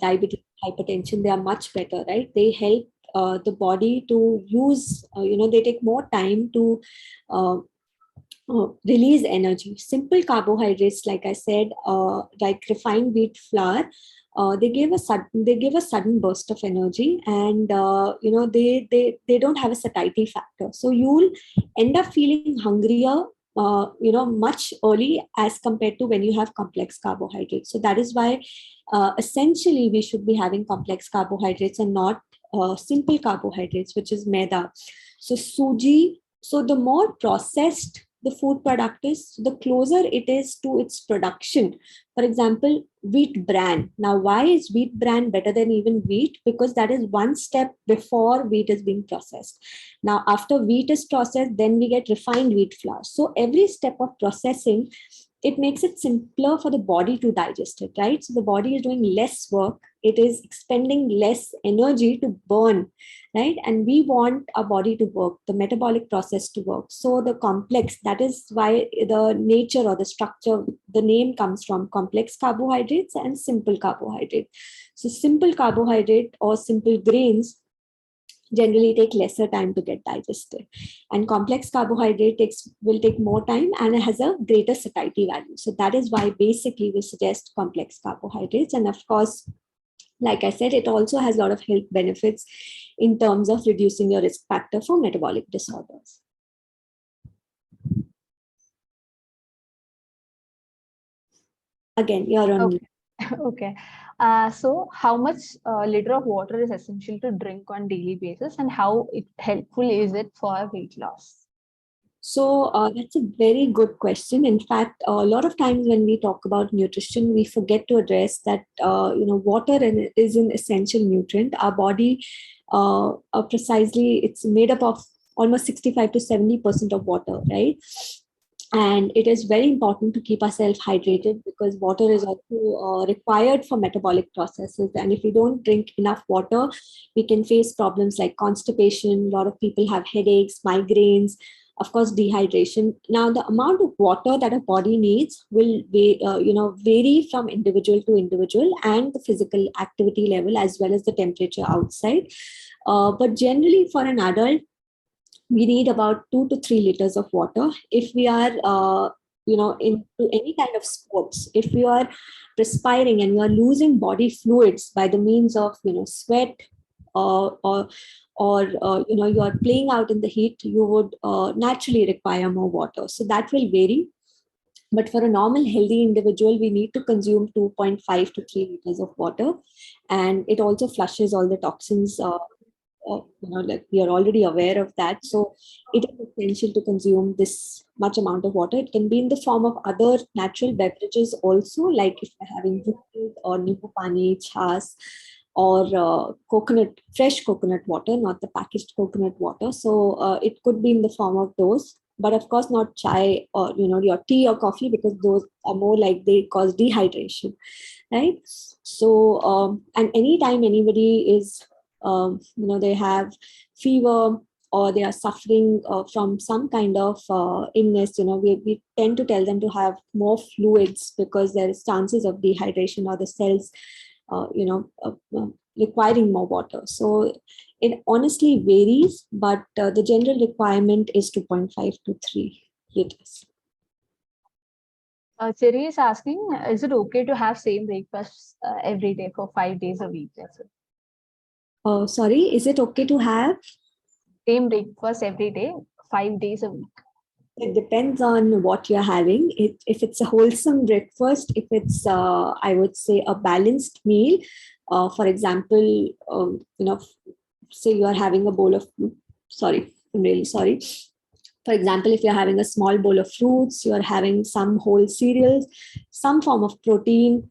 diabetes, hypertension, they are much better, right? They help the body to use, they take more time to uh, release energy. Simple carbohydrates, like I said, like refined wheat flour, they give a sudden burst of energy, and they don't have a satiety factor. So you'll end up feeling hungrier, much early as compared to when you have complex carbohydrates. So that is why essentially we should be having complex carbohydrates and not simple carbohydrates, which is maida. So suji. So the more processed the food product is, the closer it is to its production. For example, wheat bran. Now, why is wheat bran better than even wheat? Because that is one step before wheat is being processed. Now, after wheat is processed, then we get refined wheat flour. So every step of processing, it makes it simpler for the body to digest it, right? So the body is doing less work. It is expending less energy to burn, right? And we want our body to work, the metabolic process to work. So the complex, that is why the nature or the structure, the name comes from complex carbohydrates and simple carbohydrate. So simple carbohydrate or simple grains generally take lesser time to get digested, and complex carbohydrate will take more time and it has a greater satiety value. So that is why basically we suggest complex carbohydrates. And of course, like I said, it also has a lot of health benefits in terms of reducing your risk factor for metabolic disorders. Again, you're on. Okay. Okay. So how much liter of water is essential to drink on daily basis, and how helpful is it for weight loss? So that's a very good question. In fact, a lot of times when we talk about nutrition, we forget to address that water is an essential nutrient. Our body, precisely, it's made up of almost 65 to 70% of water, right? And it is very important to keep ourselves hydrated because water is also required for metabolic processes. And if we don't drink enough water, we can face problems like constipation. A lot of people have headaches, migraines, of course dehydration. Now the amount of water that a body needs will be vary from individual to individual, and the physical activity level as well as the temperature outside. But generally for an adult, we need about 2 to 3 liters of water. If we are into any kind of sports, if you are perspiring and you are losing body fluids by the means of sweat, or you are playing out in the heat, you would naturally require more water. So that will vary, but for a normal healthy individual we need to consume 2.5 to 3 liters of water, and it also flushes all the toxins. Like we are already aware of that. So it is essential to consume this much amount of water. It can be in the form of other natural beverages also, like if you're having juice or nibu pani, chas, or fresh coconut water, not the packaged coconut water. So it could be in the form of those, but of course not chai or your tea or coffee, because those are more like they cause dehydration, right? So and anytime anybody is they have fever or they are suffering from some kind of illness, we tend to tell them to have more fluids, because there is chances of dehydration or the cells requiring more water. So it honestly varies, but the general requirement is 2.5 to 3 liters. Cherry is asking, is it okay to have same breakfast every day for 5 days a week? That's it. Sorry, is it okay to have? Same breakfast every day, 5 days a week. It depends on what you're having. If it's a wholesome breakfast, if it's, I would say, a balanced meal, for example, say you are having a bowl of, sorry, I'm really sorry. For example, if you're having a small bowl of fruits, you're having some whole cereals, some form of protein,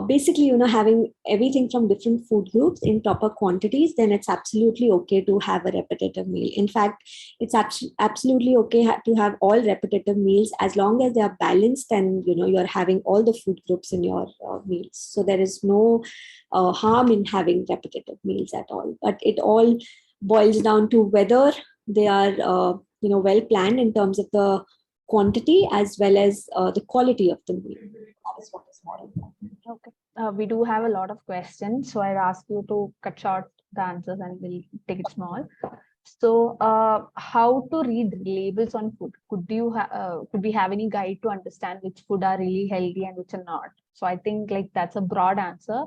basically, having everything from different food groups in proper quantities, then it's absolutely okay to have a repetitive meal. In fact, it's absolutely okay to have all repetitive meals as long as they are balanced and, you're having all the food groups in your meals. So there is no harm in having repetitive meals at all. But it all boils down to whether they are, well planned in terms of the quantity as well as the quality of the meal. That is what is more important. Okay. We do have a lot of questions, so I'll ask you to cut short the answers and we'll take it small. So, how to read labels on food? Could we have any guide to understand which food are really healthy and which are not? So, I think like that's a broad answer,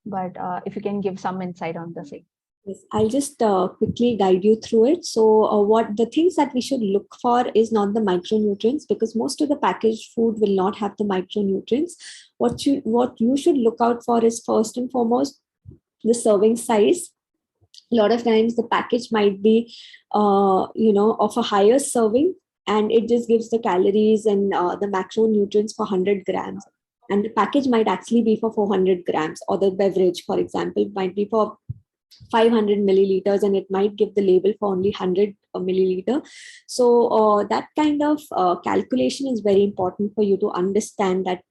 but if you can give some insight on the same. Yes, I'll just quickly guide you through it. So, what the things that we should look for is not the micronutrients, because most of the packaged food will not have the micronutrients. What you should look out for is, first and foremost, the serving size. A lot of times the package might be of a higher serving, and it just gives the calories and the macronutrients for 100 grams, and the package might actually be for 400 grams, or the beverage, for example, might be for 500 milliliters, and it might give the label for only 100 milliliter. So that kind of calculation is very important for you to understand that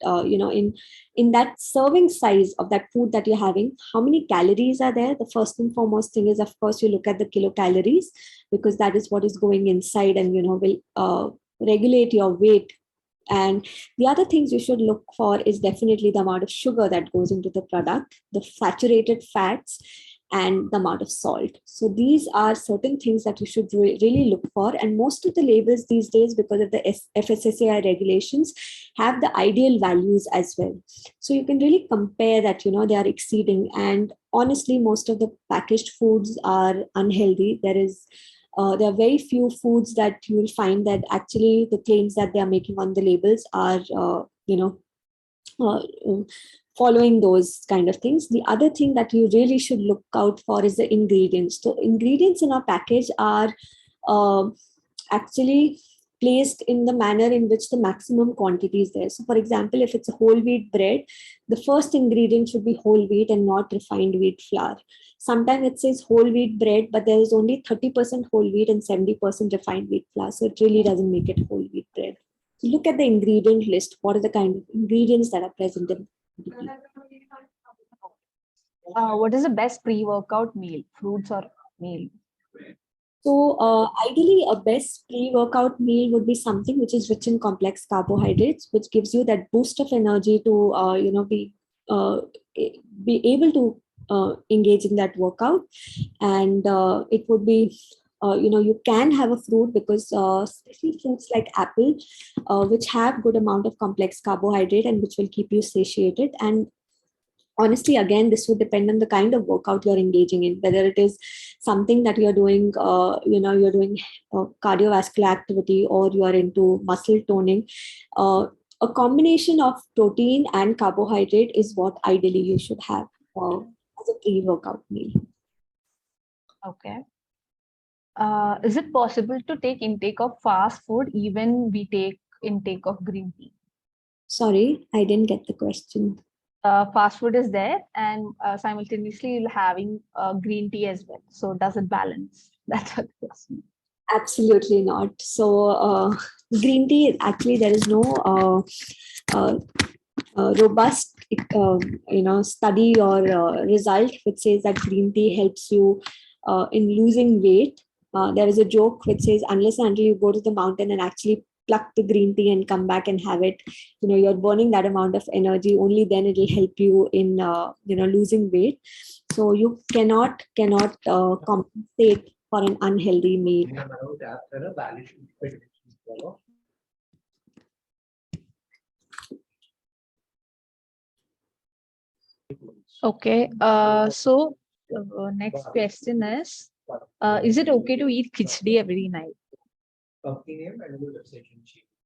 in that serving size of that food that you're having, how many calories are there. The first and foremost thing is, of course, you look at the kilocalories, because that is what is going inside and will regulate your weight. And the other things you should look for is definitely the amount of sugar that goes into the product, the saturated fats, and the amount of salt. So these are certain things that you should really look for. And most of the labels these days, because of the FSSAI regulations, have the ideal values as well. So you can really compare that, they are exceeding. And honestly, most of the packaged foods are unhealthy. There are very few foods that you will find that actually the claims that they are making on the labels are, uh, following those kind of things. The other thing that you really should look out for is the ingredients. So ingredients in our package are uh, actually placed in the manner in which the maximum quantity is there. So for example, if it's a whole wheat bread, the first ingredient should be whole wheat and not refined wheat flour. Sometimes it says whole wheat bread, but there is only 30% whole wheat and 70% refined wheat flour. So it really doesn't make it whole wheat bread. So look at the ingredient list. What are the kind of ingredients that are present in it? What is the best pre-workout meal, fruits or meal? So ideally, a best pre-workout meal would be something which is rich in complex carbohydrates, which gives you that boost of energy to uh, be able to engage in that workout. And it would be you can have a fruit, because especially fruits like apple, which have good amount of complex carbohydrate and which will keep you satiated. And honestly, again, this would depend on the kind of workout you're engaging in, whether it is something that you're doing you're doing cardiovascular activity, or you are into muscle toning. A combination of protein and carbohydrate is what ideally you should have as a pre-workout meal. Okay. Is it possible to take intake of fast food even we take intake of green tea? Sorry, I didn't get the question. Fast food is there, and simultaneously you're having green tea as well. So does it balance? That's what the question. Absolutely not. So green tea, actually, there is no uh, robust study or result which says that green tea helps you in losing weight. There is a joke which says, unless and until you go to the mountain and actually pluck the green tea and come back and have it, you're burning that amount of energy, only then it will help you in losing weight. So you cannot compensate for an unhealthy meal. Okay. So next question is it okay to eat khichdi every night?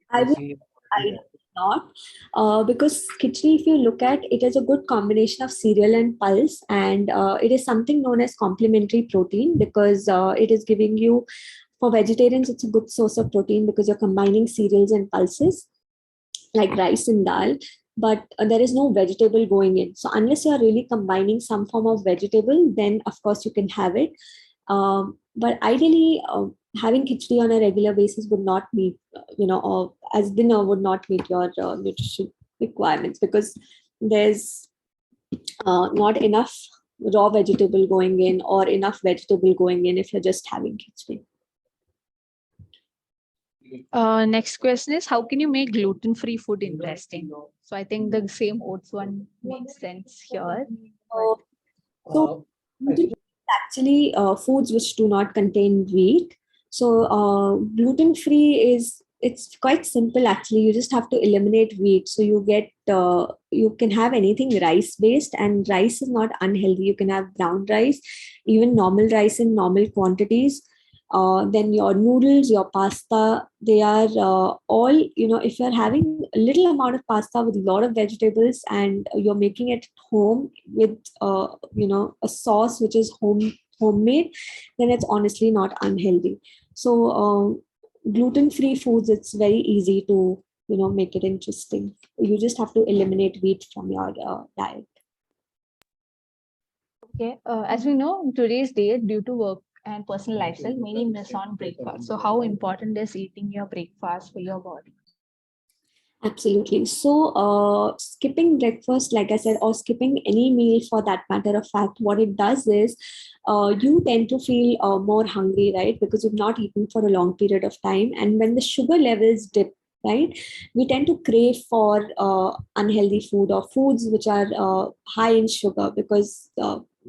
I would I not because khichdi, if you look at it, is a good combination of cereal and pulse, and it is something known as complementary protein because it is giving you, for vegetarians, it's a good source of protein because you're combining cereals and pulses like rice and dal, but there is no vegetable going in. So unless you are really combining some form of vegetable, then of course you can have it. But ideally, having khichdi on a regular basis would not meet, or as dinner would not meet your nutrition requirements because there's not enough raw vegetable going in or enough vegetable going in if you're just having khichdi. Next question is how can you make gluten-free food interesting? So I think the same oats one makes sense here. So gluten actually foods which do not contain wheat. So gluten free is, it's quite simple actually. You just have to eliminate wheat. So you get you can have anything rice based, and rice is not unhealthy. You can have brown rice, even normal rice in normal quantities. Then your noodles, your pasta, they are all, if you're having a little amount of pasta with a lot of vegetables and you're making it home with, a sauce which is homemade, then it's honestly not unhealthy. So gluten-free foods, it's very easy to, make it interesting. You just have to eliminate wheat from your diet. Okay, as we know, in today's day, due to work and personal lifestyle, many miss on breakfast. So, how important is eating your breakfast for your body? Absolutely. So, skipping breakfast, like I said, or skipping any meal for that matter of fact, what it does is you tend to feel more hungry, right? Because you've not eaten for a long period of time. And when the sugar levels dip, right, we tend to crave for unhealthy food or foods which are high in sugar because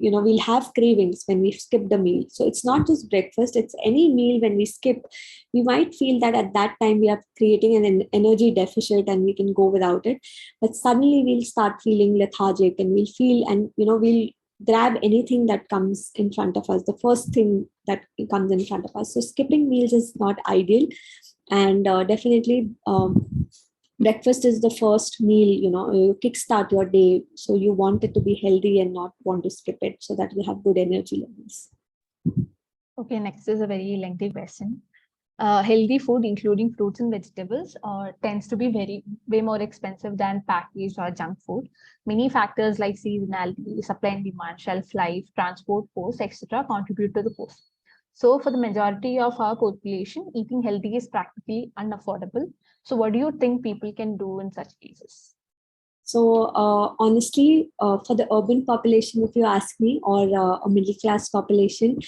we'll have cravings when we skip the meal. So it's not just breakfast, it's any meal. When we skip, we might feel that at that time we are creating an energy deficit and we can go without it, but suddenly we'll start feeling lethargic and we'll feel, and we'll grab anything that comes in front of us, the first thing that comes in front of us. So skipping meals is not ideal, and definitely breakfast is the first meal. You kickstart your day, so you want it to be healthy and not want to skip it so that you have good energy levels. Okay, next is a very lengthy question. Healthy food, including fruits and vegetables, tends to be way more expensive than packaged or junk food. Many factors like seasonality, supply and demand, shelf life, transport costs, etc., contribute to the cost. So, for the majority of our population, eating healthy is practically unaffordable. So, what do you think people can do in such cases? So honestly, for the urban population, if you ask me, or a middle class population,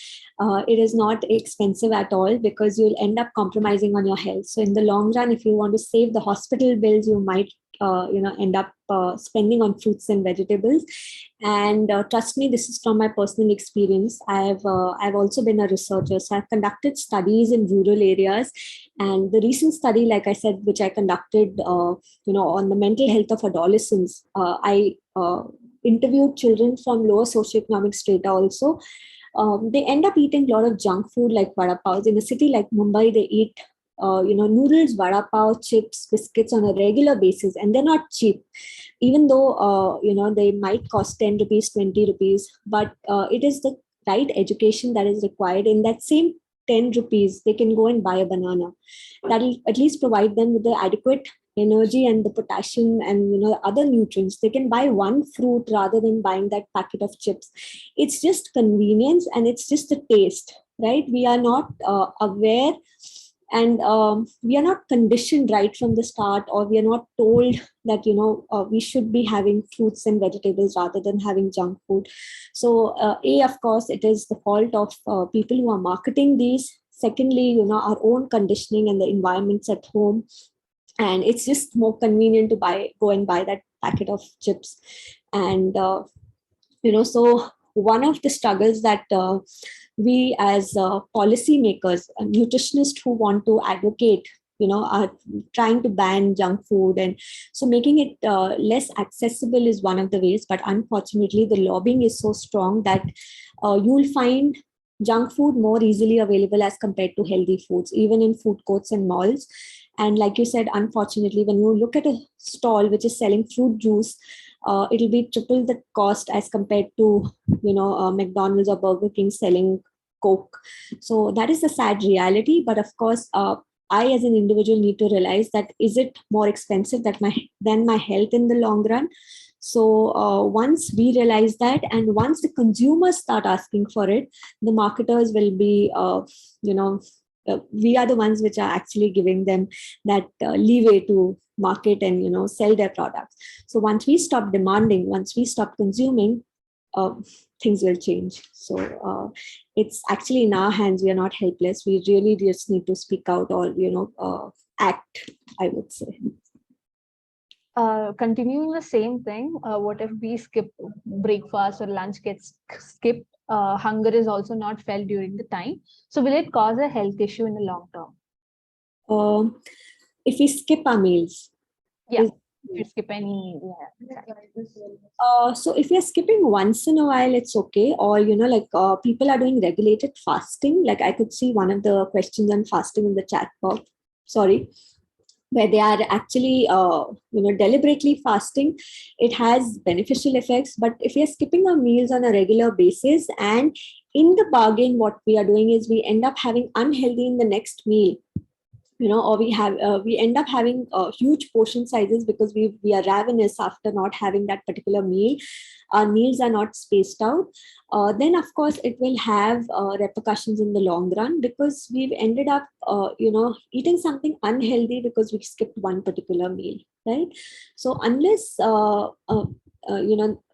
it is not expensive at all because you'll end up compromising on your health. So in the long run, if you want to save the hospital bills, you might end up spending on fruits and vegetables. And trust me, this is from my personal experience. I've also been a researcher, so I've conducted studies in rural areas, and the recent study, like I said, which I conducted, on the mental health of adolescents, I interviewed children from lower socioeconomic strata also. They end up eating a lot of junk food like vada pav. In a city like Mumbai, they eat noodles, vada pav, chips, biscuits on a regular basis, and they're not cheap. Even though they might cost 10 rupees, 20 rupees, but it is the right education that is required. In that same 10 rupees, they can go and buy a banana. That will at least provide them with the adequate energy and the potassium and other nutrients. They can buy one fruit rather than buying that packet of chips. It's just convenience and it's just a taste, right? We are not aware, and we are not conditioned right from the start, or we are not told that we should be having fruits and vegetables rather than having junk food. So of course it is the fault of people who are marketing these. Secondly, our own conditioning and the environments at home, and it's just more convenient to go and buy that packet of chips. And so one of the struggles that we as policymakers, nutritionists who want to advocate, are trying to ban junk food, and so making it less accessible is one of the ways. But unfortunately, the lobbying is so strong that you'll find junk food more easily available as compared to healthy foods, even in food courts and malls. And like you said, unfortunately, when you look at a stall which is selling fruit juice, it'll be triple the cost as compared to, McDonald's or Burger King selling Coke. So that is the sad reality. But of course, I as an individual need to realize that is it more expensive than my health in the long run. So once we realize that, and once the consumers start asking for it, the marketers will be, we are the ones which are actually giving them that leeway to market and sell their products. So once we stop demanding, once we stop consuming, uh, things will change. So it's actually in our hands. We are not helpless. We really just need to speak out or act, I would say. Continuing the same thing, what if we skip breakfast or lunch gets skipped? Hunger is also not felt during the time. So will it cause a health issue in the long term? If we skip our meals. Yeah. If you skip any, so if you're skipping once in a while, it's okay. Or people are doing regulated fasting. Like I could see one of the questions on fasting in the chat box. Sorry, where they are actually deliberately fasting. It has beneficial effects. But if we are skipping our meals on a regular basis, and in the bargain, what we are doing is we end up having unhealthy in the next meal, or we end up having huge portion sizes because we are ravenous after not having that particular meal. Our meals are not spaced out. Then of course it will have repercussions in the long run, because we've ended up eating something unhealthy because we skipped one particular meal, right? So unless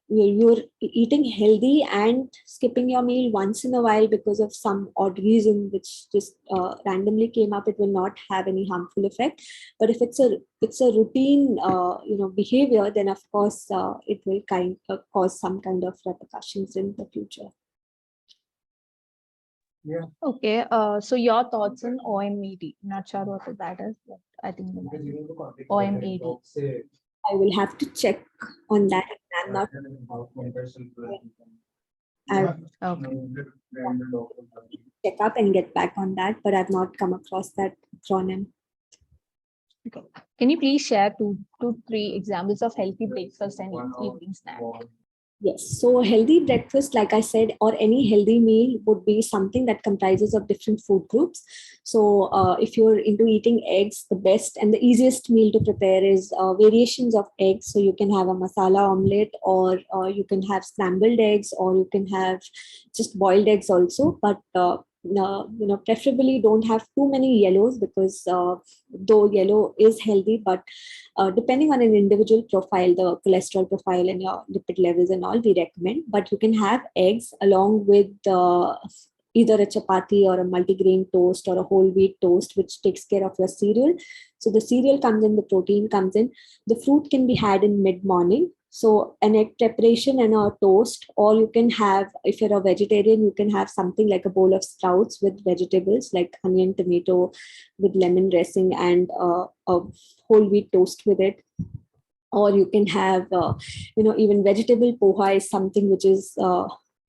you're eating healthy and skipping your meal once in a while because of some odd reason which just randomly came up, it will not have any harmful effect. But if it's a routine behavior, then of course it will cause some kind of repercussions in the future. Yeah. Okay. So your thoughts on OMED? Not sure what that is, but I think OMED. I will have to check on that. I'm not. Check up and get back on that, but I've not come across that acronym. Okay. Can you please share two, three examples of healthy breakfast and evening snack? Yes. So a healthy breakfast, like I said, or any healthy meal would be something that comprises of different food groups. So if you're into eating eggs, the best and the easiest meal to prepare is variations of eggs. So you can have a masala omelette, or you can have scrambled eggs, or you can have just boiled eggs also. But preferably don't have too many yellows, because though yellow is healthy, but depending on an individual profile, the cholesterol profile and your lipid levels and all, we recommend. But you can have eggs along with either a chapati or a multigrain toast or a whole wheat toast, which takes care of your cereal. So the cereal comes in, the protein comes in. The fruit can be had in mid-morning. So an egg preparation and a toast, or you can have, if you're a vegetarian, you can have something like a bowl of sprouts with vegetables like onion, tomato, with lemon dressing, and a whole wheat toast with it. Or you can have, even vegetable poha is something which is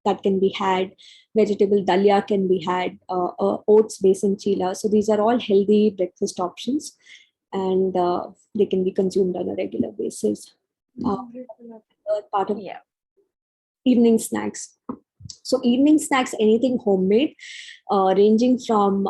that can be had. Vegetable dalia can be had. Oats, besan, chila. So these are all healthy breakfast options, and they can be consumed on a regular basis. Part of evening snacks. So evening snacks, anything homemade, ranging from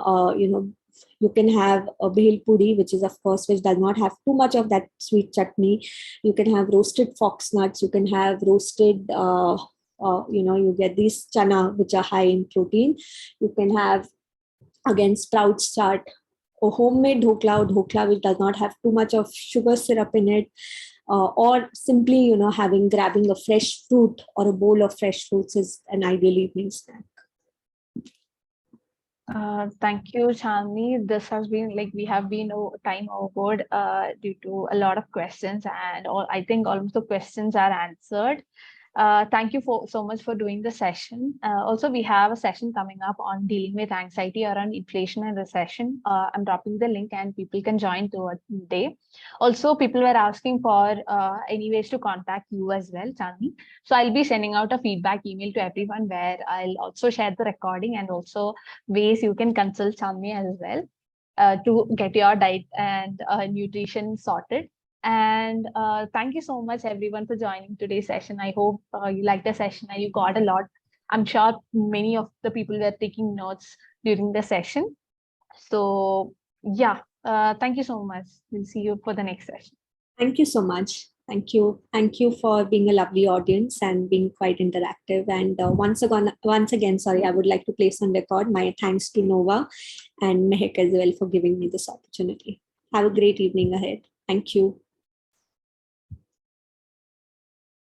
you can have a bhel puri, which is of course which does not have too much of that sweet chutney. You can have roasted fox nuts. You can have roasted you get these chana which are high in protein. You can have again sprouts chaat, or homemade dhokla which does not have too much of sugar syrup in it. Or simply, grabbing a fresh fruit or a bowl of fresh fruits is an ideal evening snack. Thank you, Chandni. This has been we have been time overboard due to a lot of questions, and I think almost the questions are answered. Thank you so much for doing the session. Also, we have a session coming up on dealing with anxiety around inflation and recession. I'm dropping the link and people can join towards the day. Also, people were asking for any ways to contact you as well, Chandni. So I'll be sending out a feedback email to everyone where I'll also share the recording and also ways you can consult Chandni as well to get your diet and nutrition sorted. And thank you so much, everyone, for joining today's session. I hope you liked the session and you got a lot. I'm sure many of the people were taking notes during the session. So, yeah, thank you so much. We'll see you for the next session. Thank you so much. Thank you. Thank you for being a lovely audience and being quite interactive. And once again, sorry, I would like to place on record my thanks to Nova and Mehek as well for giving me this opportunity. Have a great evening ahead. Thank you.